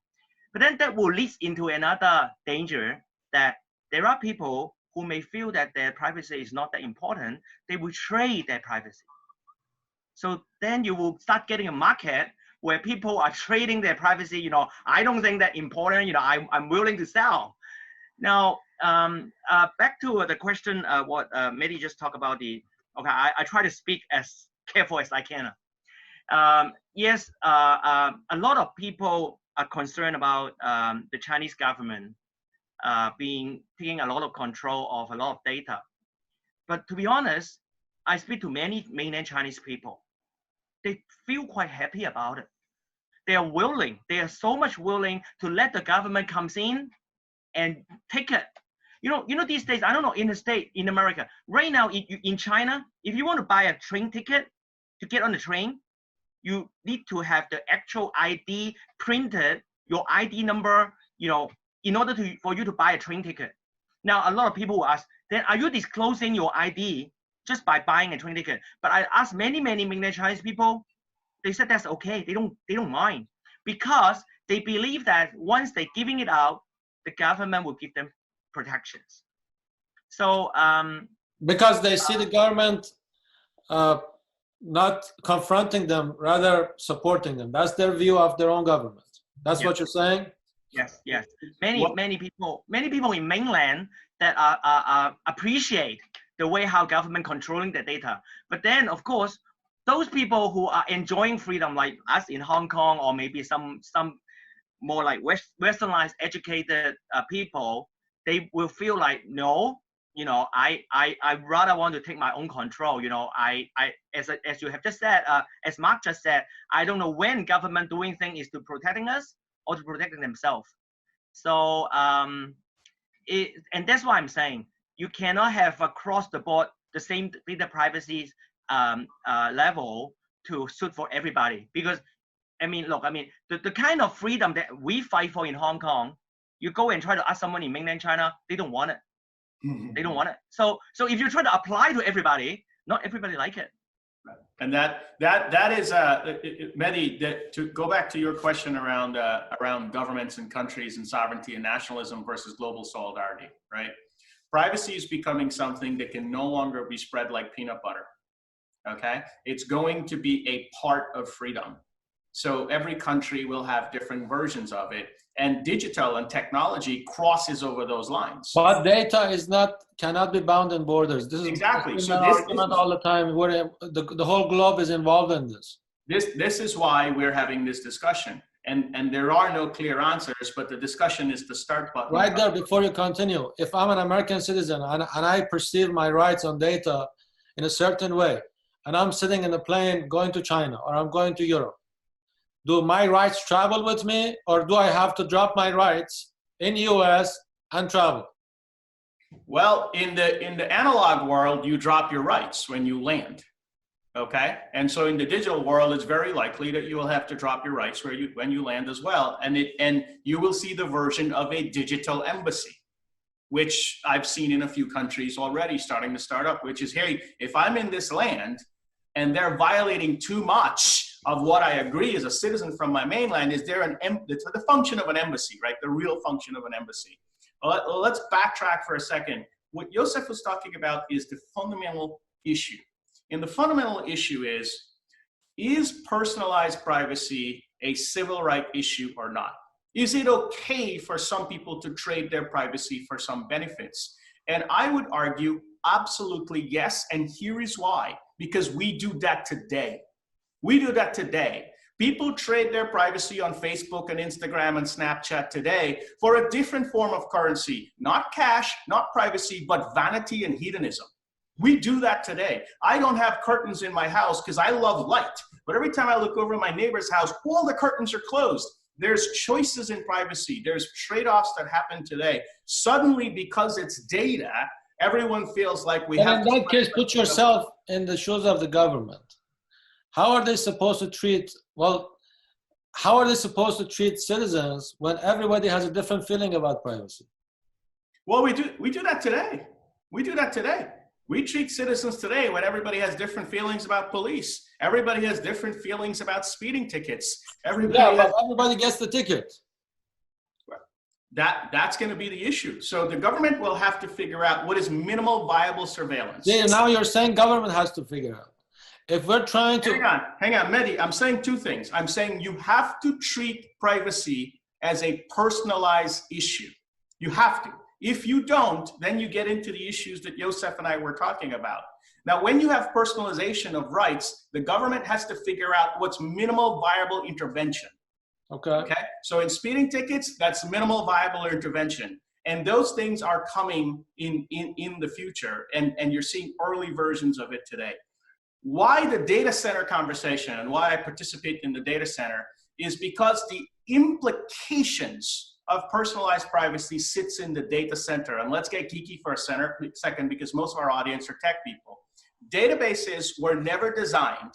But then that will lead into another danger, that there are people who may feel that their privacy is not that important. They will trade their privacy. So then you will start getting a market where people are trading their privacy. I don't think that important. I'm willing to sell. Now, back to the question, what Mehdi just talked about. I try to speak as careful as I can. Yes, a lot of people are concerned about the Chinese government taking a lot of control of a lot of data. But to be honest, I speak to many mainland Chinese people. They feel quite happy about it. They are so much willing to let the government comes in and take it. These days, I don't know, in America, right now in China, if you want to buy a train ticket to get on the train, you need to have the actual ID printed, your ID number, in order for you to buy a train ticket. Now, a lot of people will ask, then are you disclosing your ID just by buying a train ticket? But I asked many mainland Chinese people, they said that's okay. They don't mind, because they believe that once they're giving it out, the government will give them protections. So because they see the government not confronting them, rather supporting them. That's their view of their own government. That's what you're saying? Yes, yes. Many people in mainland that appreciate the way how government controlling the data. But then, of course, those people who are enjoying freedom, like us in Hong Kong, or maybe some more like westernized, educated people, they will feel like, no, you know, I rather want to take my own control. You know, as you have just said, as Mark just said, I don't know when government doing thing is to protecting us or to protecting themselves. So and that's why I'm saying you cannot have across the board the same data privacy level to suit for everybody. Because I mean, look, I mean, the kind of freedom that we fight for in Hong Kong, you go and try to ask someone in mainland China, they don't want it. They don't want it. So if you try to apply to everybody, not everybody like it. And that is Mehdi, to go back to your question around governments and countries and sovereignty and nationalism versus global solidarity, right? Privacy is becoming something that can no longer be spread like peanut butter. Okay, it's going to be a part of freedom. So every country will have different versions of it, and digital and technology crosses over those lines. But data cannot be bound in borders. This is exactly so argument all the time. Where the whole globe is involved in this. This is why we're having this discussion, and there are no clear answers, but the discussion is the start button. Right there, before you continue, if I'm an American citizen and I perceive my rights on data in a certain way, and I'm sitting in a plane going to China or I'm going to Europe, do my rights travel with me, or do I have to drop my rights in US and travel? Well, in the analog world, you drop your rights when you land. Okay, and so in the digital world, it's very likely that you will have to drop your rights when you land as well, and you will see the version of a digital embassy, which I've seen in a few countries already starting to start up. Which is, hey, if I'm in this land and they're violating too much of what I agree as a citizen from my mainland, is there the function of an embassy, right? The real function of an embassy. Well, let's backtrack for a second. What Joseph was talking about is the fundamental issue. And the fundamental issue is personalized privacy a civil right issue or not? Is it okay for some people to trade their privacy for some benefits? And I would argue absolutely yes, and here is why. Because we do that today. We do that today. People trade their privacy on Facebook and Instagram and Snapchat today for a different form of currency. Not cash, not privacy, but vanity and hedonism. We do that today. I don't have curtains in my house because I love light. But every time I look over my neighbor's house, all the curtains are closed. There's choices in privacy. There's trade-offs that happen today. Suddenly, because it's data, everyone feels like we have to... In that case, put yourself in the shoes of the government. How are they supposed to treat, how are they supposed to treat citizens when everybody has a different feeling about privacy? Well, we do that today. We do that today. We treat citizens today when everybody has different feelings about police. Everybody has different feelings about speeding tickets. Everybody gets the ticket. That's going to be the issue. So the government will have to figure out what is minimal viable surveillance. Yeah, now you're saying government has to figure out. If we're trying to... Hang on, Mehdi. I'm saying two things. I'm saying you have to treat privacy as a personalized issue. You have to. If you don't, then you get into the issues that Joseph and I were talking about. Now, when you have personalization of rights, the government has to figure out what's minimal viable intervention. Okay. So in speeding tickets, that's minimal viable intervention. And those things are coming in the future. And you're seeing early versions of it today. Why the data center conversation and why I participate in the data center is because the implications of personalized privacy sits in the data center. And let's get geeky for a second because most of our audience are tech people. Databases were never designed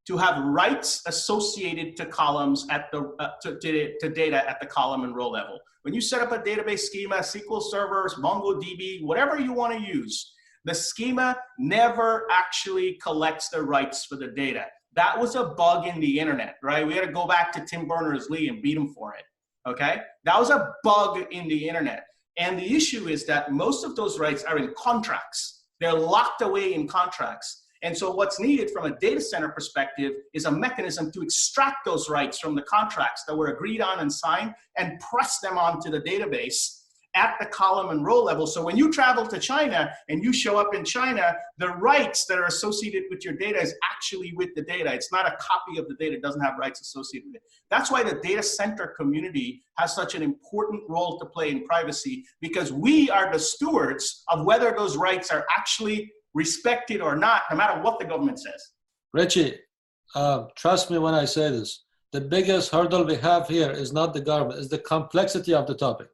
to have rights associated to columns at the to data at the column and row level. When you set up a database schema, SQL servers, MongoDB, whatever you want to use, the schema never actually collects the rights for the data. That was a bug in the internet, right? We had to go back to Tim Berners-Lee and beat him for it. okay? That was a bug in the internet. And the issue is that most of those rights are in contracts. They're locked away in contracts. And so what's needed from a data center perspective is a mechanism to extract those rights from the contracts that were agreed on and signed and press them onto the database at the column and row level. So when you travel to China and you show up in China, the rights that are associated with your data is actually with the data. It's not a copy of the data. It doesn't have rights associated with it. That's why the data center community has such an important role to play in privacy, because we are the stewards of whether those rights are actually respected or not, no matter what the government says. Richie, trust me when I say this. The biggest hurdle we have here is not the government, it's the complexity of the topic.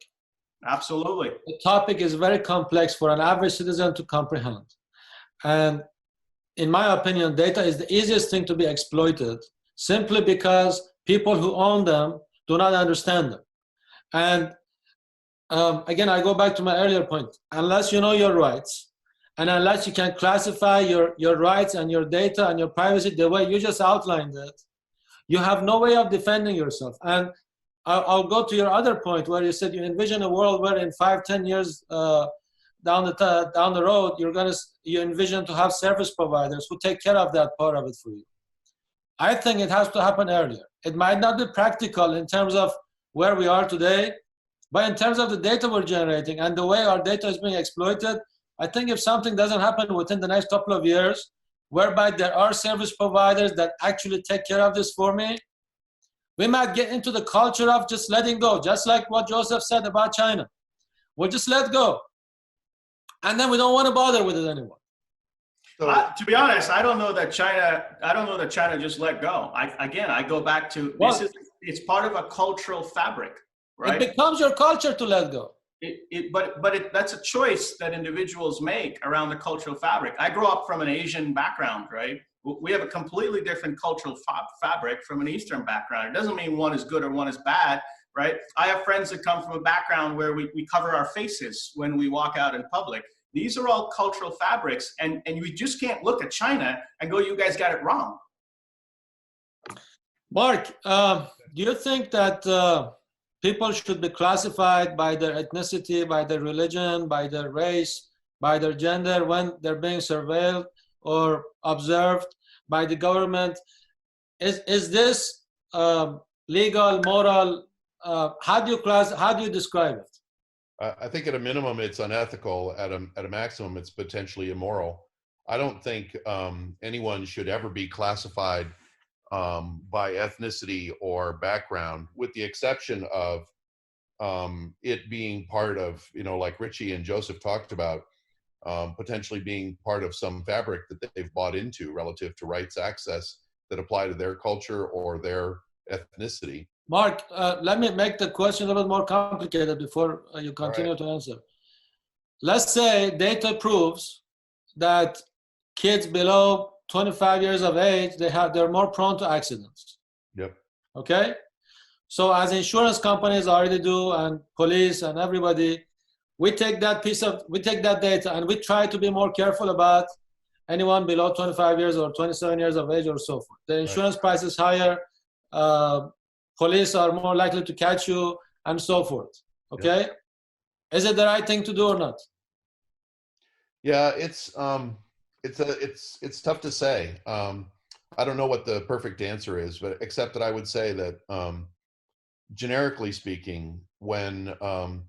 Absolutely. The topic is very complex for an average citizen to comprehend. And in my opinion, data is the easiest thing to be exploited simply because people who own them do not understand them. And again, I go back to my earlier point. Unless you know your rights, and unless you can classify your rights and your data and your privacy the way you just outlined it, you have no way of defending yourself. And I'll go to your other point where you said you envision a world where in 5-10 years down the road, you envision to have service providers who take care of that part of it for you. I think it has to happen earlier. It might not be practical in terms of where we are today, but in terms of the data we're generating and the way our data is being exploited, I think if something doesn't happen within the next couple of years, whereby there are service providers that actually take care of this for me, we might get into the culture of just letting go, just like what Joseph said about China. We'll just let go. And then we don't want to bother with it anymore. So, to be honest, I don't know that China just let go. I go back to, it's part of a cultural fabric, right? It becomes your culture to let go. But that's a choice that individuals make around the cultural fabric. I grew up from an Asian background, right? We have a completely different cultural fabric from an Eastern background. It doesn't mean one is good or one is bad, right? I have friends that come from a background where we cover our faces when we walk out in public. These are all cultural fabrics, and you just can't look at China and go, you guys got it wrong. Mark, do you think that people should be classified by their ethnicity, by their religion, by their race, by their gender when they're being surveilled or observed by the government? Is this legal, moral? How do you describe it? I think at a minimum it's unethical. At a maximum, it's potentially immoral. I don't think anyone should ever be classified by ethnicity or background, with the exception of it being part of, like Richie and Joseph talked about, potentially being part of some fabric that they've bought into relative to rights access that apply to their culture or their ethnicity. Mark, let me make the question a little bit more complicated before you continue to answer. Let's say data proves that kids below 25 years of age, they're more prone to accidents. Yep. Okay? So as insurance companies already do, and police and everybody, we take that data and we try to be more careful about anyone below 25 years or 27 years of age or so forth. The insurance price is higher, police are more likely to catch you, and so forth. Okay? Yep. Is it the right thing to do or not? Yeah, it's tough to say. I don't know what the perfect answer is, but except that I would say that generically speaking, when a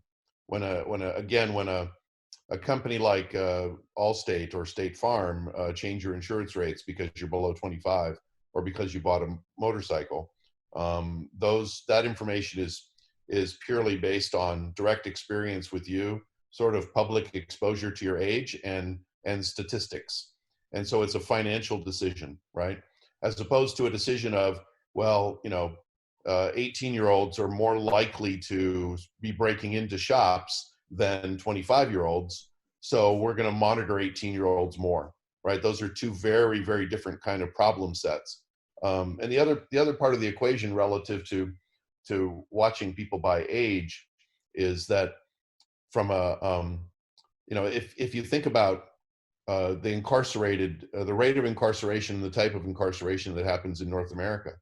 company like Allstate or State Farm change your insurance rates because you're below 25 or because you bought a motorcycle, that information is purely based on direct experience with you, sort of public exposure to your age and statistics. And so it's a financial decision, right? As opposed to a decision of, 18-year-olds are more likely to be breaking into shops than 25-year-olds. So we're going to monitor 18-year-olds more, right? Those are two very, very different kind of problem sets. And the other part of the equation relative to watching people by age is that from if you think about the rate of incarceration, the type of incarceration that happens in North America,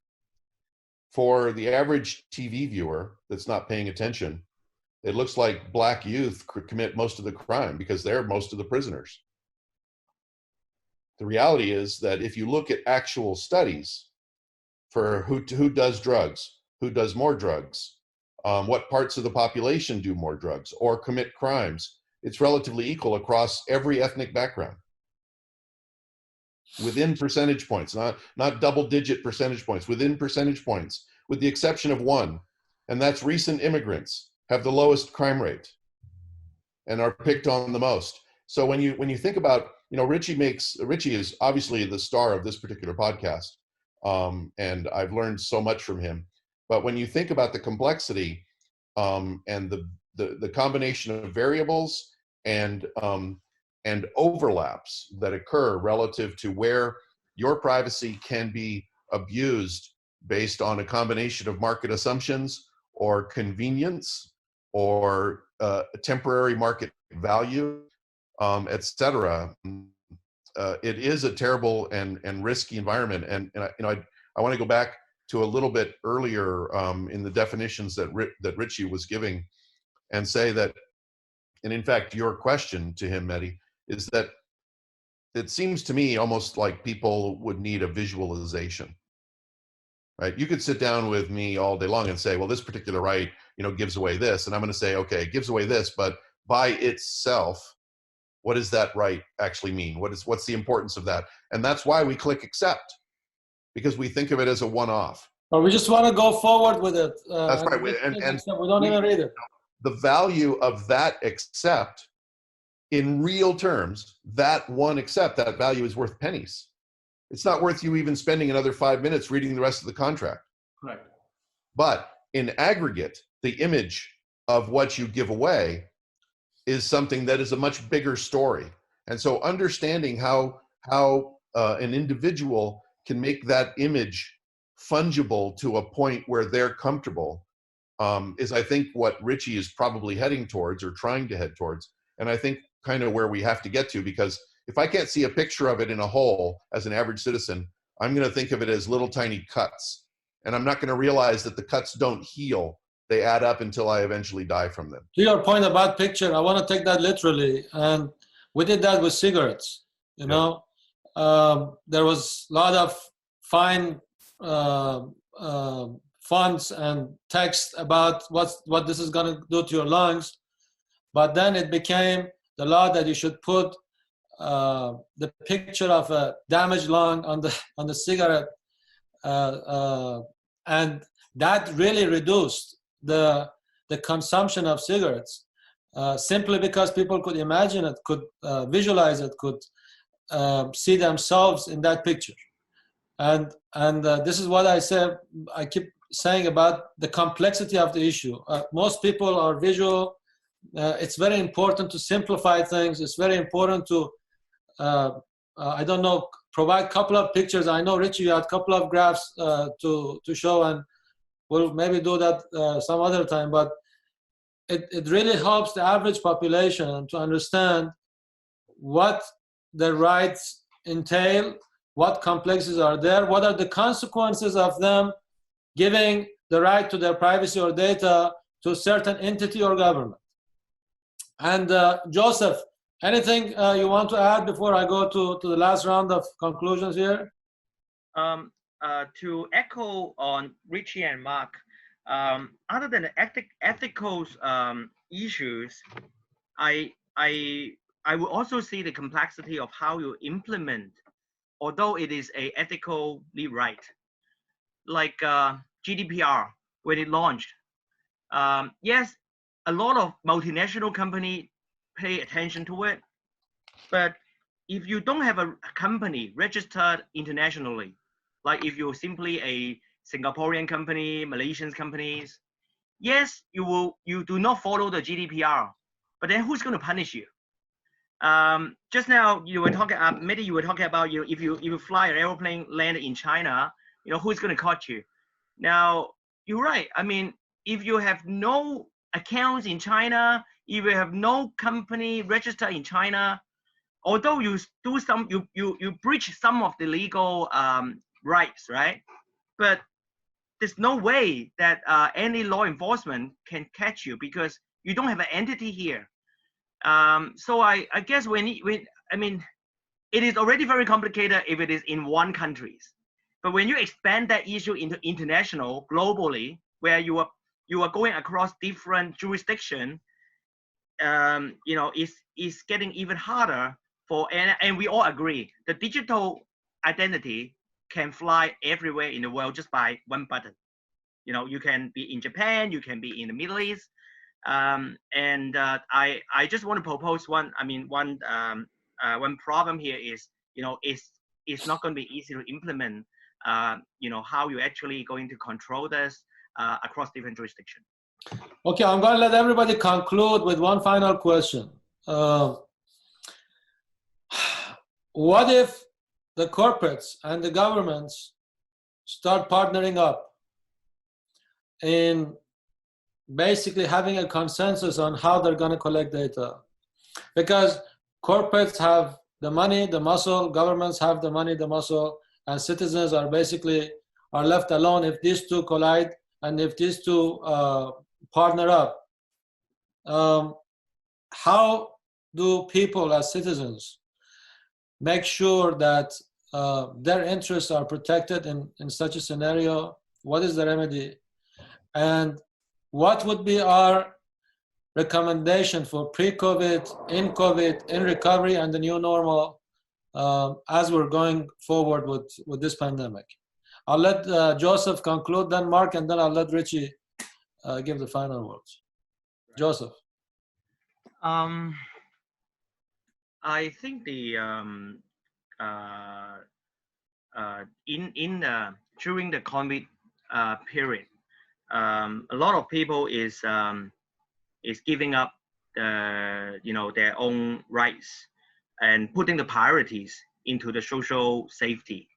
For the average TV viewer that's not paying attention, it looks like black youth commit most of the crime because they're most of the prisoners. The reality is that if you look at actual studies for who does drugs, who does more drugs, what parts of the population do more drugs or commit crimes, it's relatively equal across every ethnic background. Within percentage points, not double-digit percentage points, within percentage points, with the exception of one, and that's recent immigrants have the lowest crime rate and are picked on the most. So when you think about, Richie is obviously the star of this particular podcast, and I've learned so much from him. But when you think about the complexity and the combination of variables and overlaps that occur relative to where your privacy can be abused based on a combination of market assumptions or convenience or temporary market value, etc. It is a terrible and risky environment. And I want to go back to a little bit earlier in the definitions that Richie was giving, and say that, and in fact, your question to him, Mehdi, is that it seems to me almost like people would need a visualization, right? You could sit down with me all day long and say, well, this particular right, gives away this. And I'm going to say, okay, it gives away this, but by itself, what does that right actually mean? What's the importance of that? And that's why we click accept, because we think of it as a one-off. But we just want to go forward with it. That's right. And we don't even read it. The value of that accept, in real terms, that one accept, that value is worth pennies. It's not worth you even spending another 5 minutes reading the rest of the contract. Right. But in aggregate, the image of what you give away is something that is a much bigger story. And so understanding how an individual can make that image fungible to a point where they're comfortable is, I think, what Richie is probably heading towards or trying to head towards. And I think kind of where we have to get to, because if I can't see a picture of it in a whole as an average citizen, I'm going to think of it as little tiny cuts. And I'm not going to realize that the cuts don't heal. They add up until I eventually die from them. To your point about picture, I want to take that literally. And we did that with cigarettes. There was a lot of fine fonts and text about what this is going to do to your lungs. But then it became the law that you should put the picture of a damaged lung on the cigarette, and that really reduced the consumption of cigarettes, simply because people could imagine it, could visualize it, could see themselves in that picture. And this is what I keep saying about the complexity of the issue. Most people are visual. It's very important to simplify things. It's very important to, provide a couple of pictures. I know, Richie, you had a couple of graphs to show, and we'll maybe do that some other time. But it really helps the average population to understand what the rights entail, what complexities are there, what are the consequences of them giving the right to their privacy or data to a certain entity or government. And Joseph, anything you want to add before I go to the last round of conclusions here? To echo on Richie and Mark, other than the ethical issues, I will also see the complexity of how you implement, although it is a ethically right, like GDPR when it launched. Yes, a lot of multinational companies pay attention to it, but if you don't have a company registered internationally, like if you're simply a Singaporean company, Malaysian companies, yes, you do not follow the GDPR, but then who's going to punish you? Just now you were talking, maybe you were talking about if you fly an airplane land in China, who's going to catch you? Now you're right. I mean, if you have no accounts in China, if you have no company registered in China, although you do you breach some of the legal rights, right? But there's no way that any law enforcement can catch you because you don't have an entity here. So I guess I mean, it is already very complicated if it is in one country. But when you expand that issue into international, globally, where you are going across different jurisdictions, you know, it's getting even harder for, and we all agree, the digital identity can fly everywhere in the world just by one button. You know, you can be in Japan, you can be in the Middle East, and I just want to propose one problem here is, you know, it's not going to be easy to implement. You know, how you're actually going to control this across different jurisdictions. Okay, I'm going to let everybody conclude with one final question. What if the corporates and the governments start partnering up in basically having a consensus on how they're going to collect data? Because corporates have the money, the muscle, governments have the money, the muscle, and citizens are basically left alone if these two collide and if these two partner up. How do people as citizens make sure that their interests are protected in such a scenario? What is the remedy? And what would be our recommendation for pre-COVID, in COVID, in recovery, and the new normal as we're going forward with this pandemic? I'll let Joseph conclude, then Mark, and then I'll let Richie give the final words. Joseph. I think the during the COVID period, a lot of people is giving up you know, their own rights and putting the priorities into the social safety,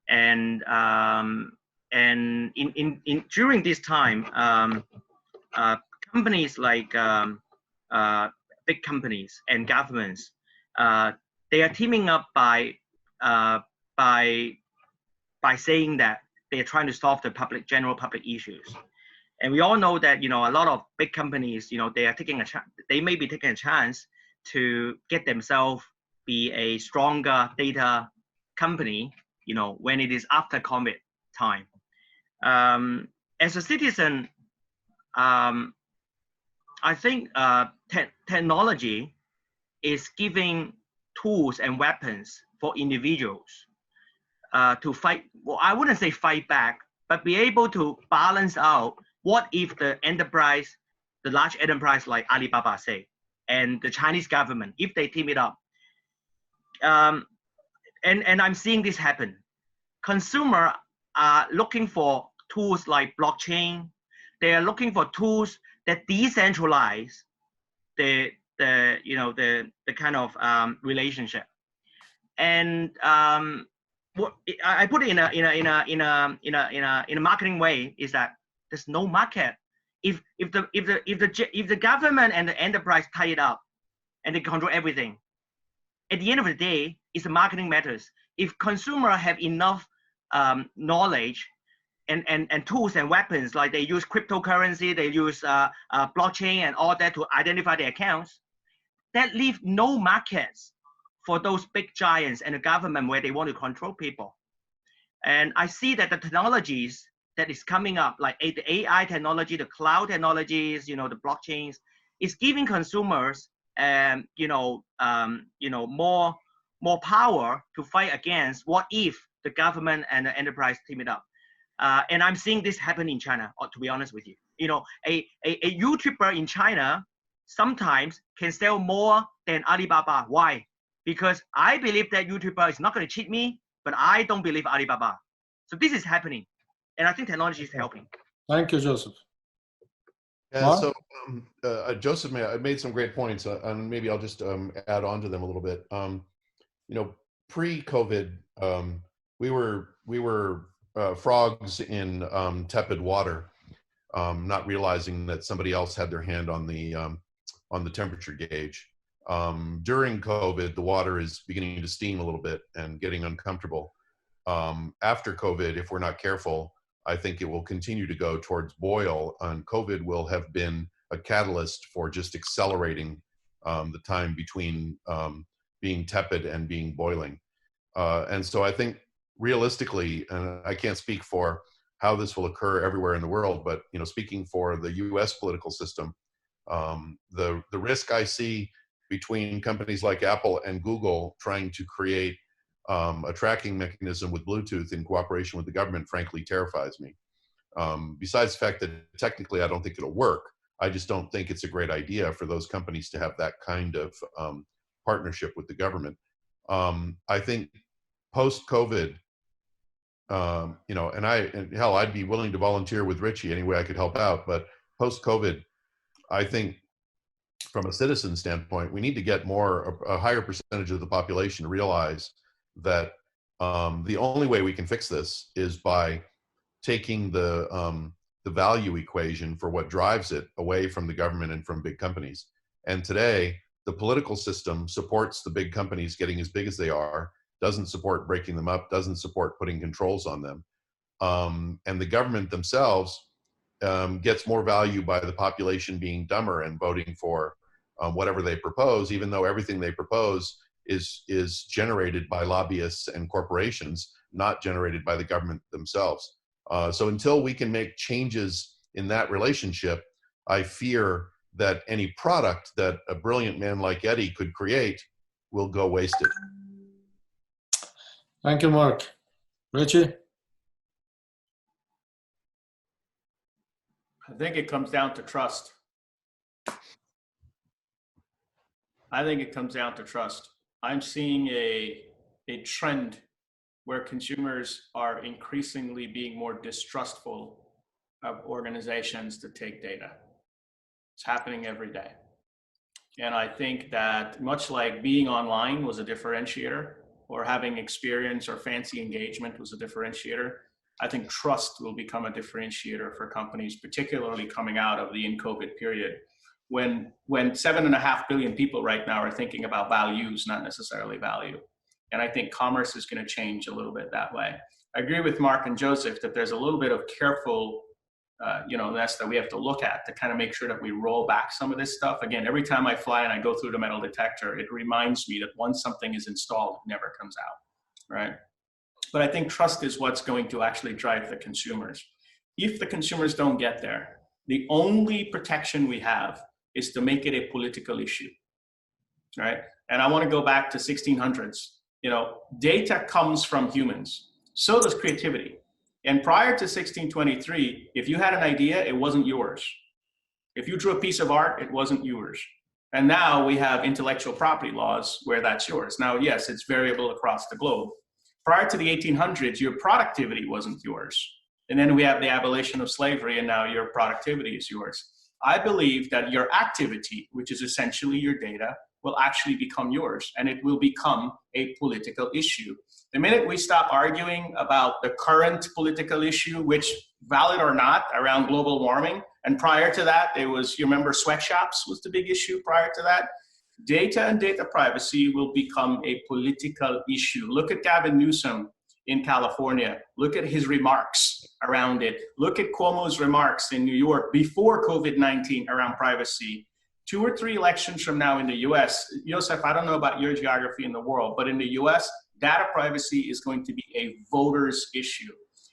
and during this time, companies like big companies and governments, they are teaming up by saying that they are trying to solve the general public issues. And we all know that, you know, a lot of big companies, you know, they are taking they may be taking a chance to get themselves be a stronger data company, you know, when it is after COVID time. As a citizen, I think technology is giving tools and weapons for individuals to fight. Well, I wouldn't say fight back, but be able to balance out what if the enterprise, the large enterprise like Alibaba say, and the Chinese government, if they team it up. And I'm seeing this happen. Consumers are looking for tools like blockchain. They are looking for tools that decentralize the kind of relationship. And what I put it in a marketing way is that there's no market. If the government and the enterprise tie it up and they control everything, at the end of the day, it's the marketing matters. If consumers have enough knowledge and tools and weapons, like they use cryptocurrency, they use blockchain and all that to identify their accounts, that leave no markets for those big giants and the government where they want to control people. And I see that the technologies that is coming up, like the AI technology, the cloud technologies, you know, the blockchains, is giving consumers, more power to fight against what if the government and the enterprise team it up. And I'm seeing this happen in China, to be honest with you. You know, a YouTuber in China sometimes can sell more than Alibaba. Why? Because I believe that YouTuber is not going to cheat me, but I don't believe Alibaba. So this is happening. And I think technology is helping. Thank you, Joseph. Yeah, so Joseph made some great points, and maybe I'll just add on to them a little bit. You know, pre-COVID, we were frogs in tepid water, not realizing that somebody else had their hand on the temperature gauge. During COVID, the water is beginning to steam a little bit and getting uncomfortable. After COVID, if we're not careful, I think it will continue to go towards boil, and COVID will have been a catalyst for just accelerating the time between being tepid and being boiling. And so I think realistically, and I can't speak for how this will occur everywhere in the world, but speaking for the U.S. political system, the risk I see between companies like Apple and Google trying to create a tracking mechanism with Bluetooth in cooperation with the government, frankly, terrifies me. Besides the fact that technically I don't think it'll work, I just don't think it's a great idea for those companies to have that kind of partnership with the government. I think post-COVID, and hell, I'd be willing to volunteer with Richie any way I could help out, but post-COVID, I think from a citizen standpoint, we need to get a higher percentage of the population to realize that the only way we can fix this is by taking the value equation for what drives it away from the government and from big companies. And today, the political system supports the big companies getting as big as they are, doesn't support breaking them up, doesn't support putting controls on them. And the government themselves gets more value by the population being dumber and voting for whatever they propose, even though everything they propose is generated by lobbyists and corporations, not generated by the government themselves. So until we can make changes in that relationship, I fear that any product that a brilliant man like Eddie could create will go wasted. Thank you, Mark. Richie? I think it comes down to trust. I think it comes down to trust. I'm seeing a trend where consumers are increasingly being more distrustful of organizations that take data. It's happening every day. And I think that much like being online was a differentiator, or having experience or fancy engagement was a differentiator, I think trust will become a differentiator for companies, particularly coming out of the in-COVID period, when 7.5 billion people right now are thinking about values, not necessarily value. And I think commerce is going to change a little bit that way. I agree with Mark and Joseph that there's a little bit of careful, that we have to look at to kind of make sure that we roll back some of this stuff. Again, every time I fly and I go through the metal detector, it reminds me that once something is installed, it never comes out, right? But I think trust is what's going to actually drive the consumers. If the consumers don't get there, the only protection we have is to make it a political issue, right? And I want to go back to 1600s. Data comes from humans. So does creativity. And prior to 1623, if you had an idea, it wasn't yours. If you drew a piece of art, it wasn't yours. And now we have intellectual property laws where that's yours. Now, yes, it's variable across the globe. Prior to the 1800s, your productivity wasn't yours. And then we have the abolition of slavery, and now your productivity is yours. I believe that your activity, which is essentially your data, will actually become yours, and it will become a political issue. The minute we stop arguing about the current political issue, which valid or not, around global warming, and prior to that, you remember sweatshops was the big issue prior to that, data and data privacy will become a political issue. Look at Gavin Newsom in California. Look at his remarks around it. Look at Cuomo's remarks in New York before COVID-19 around privacy. 2 or 3 elections from now in the US, Joseph, I don't know about your geography in the world, but in the US, data privacy is going to be a voters issue.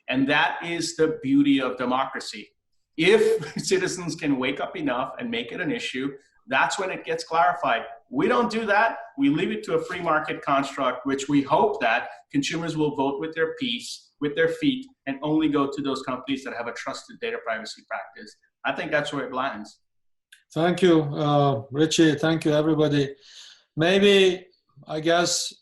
And that is the beauty of democracy. If citizens can wake up enough and make it an issue, that's when it gets clarified. We don't do that. We leave it to a free market construct, which we hope that consumers will vote with their feet, and only go to those companies that have a trusted data privacy practice. I think that's where it lands. Thank you, Richie. Thank you, everybody. Maybe, I guess,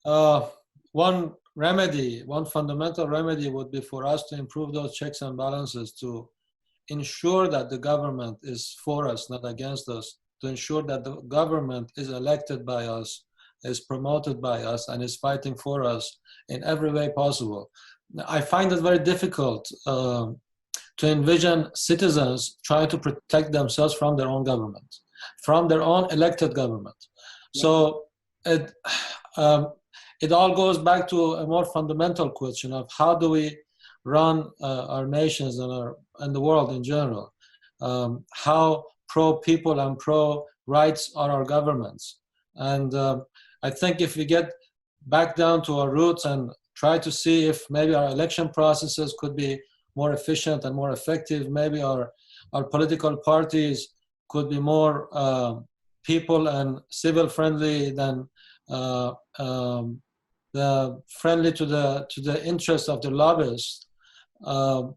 one fundamental remedy would be for us to improve those checks and balances, to ensure that the government is for us, not against us, to ensure that the government is elected by us, is promoted by us, and is fighting for us in every way possible. I find it very difficult to envision citizens trying to protect themselves from their own government, from their own elected government. So it all goes back to a more fundamental question of how do we run our nations and the world in general. How pro-people and pro-rights are our governments. And I think if we get back down to our roots and try to see if maybe our election processes could be more efficient and more effective, maybe our political parties could be more people and civil friendly than friendly to the interests of the lobbyists,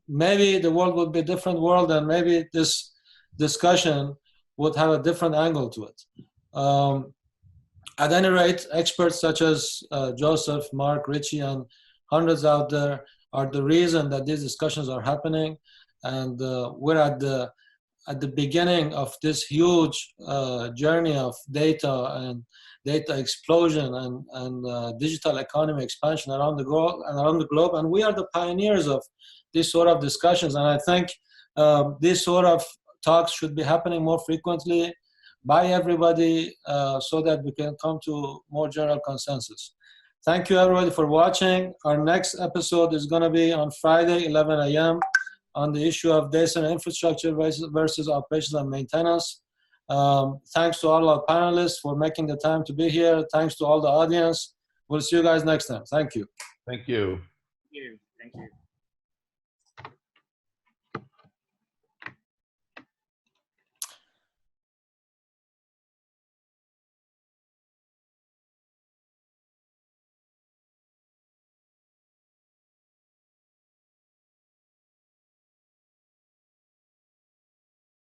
maybe the world would be a different world, and maybe this discussion would have a different angle to it. At any rate, experts such as Joseph, Mark, Richie, and hundreds out there are the reason that these discussions are happening, and we're at the beginning of this huge journey of data and data explosion and digital economy expansion around the globe, and we are the pioneers of these sort of discussions. And I think these sort of talks should be happening more frequently by everybody so that we can come to more general consensus. Thank you everybody for watching. Our next episode is going to be on Friday, 11 a.m. on the issue of data center infrastructure versus operations and maintenance. Thanks to all our panelists for making the time to be here. Thanks to all the audience. We'll see you guys next time. Thank you. Thank you. Thank you. Thank you.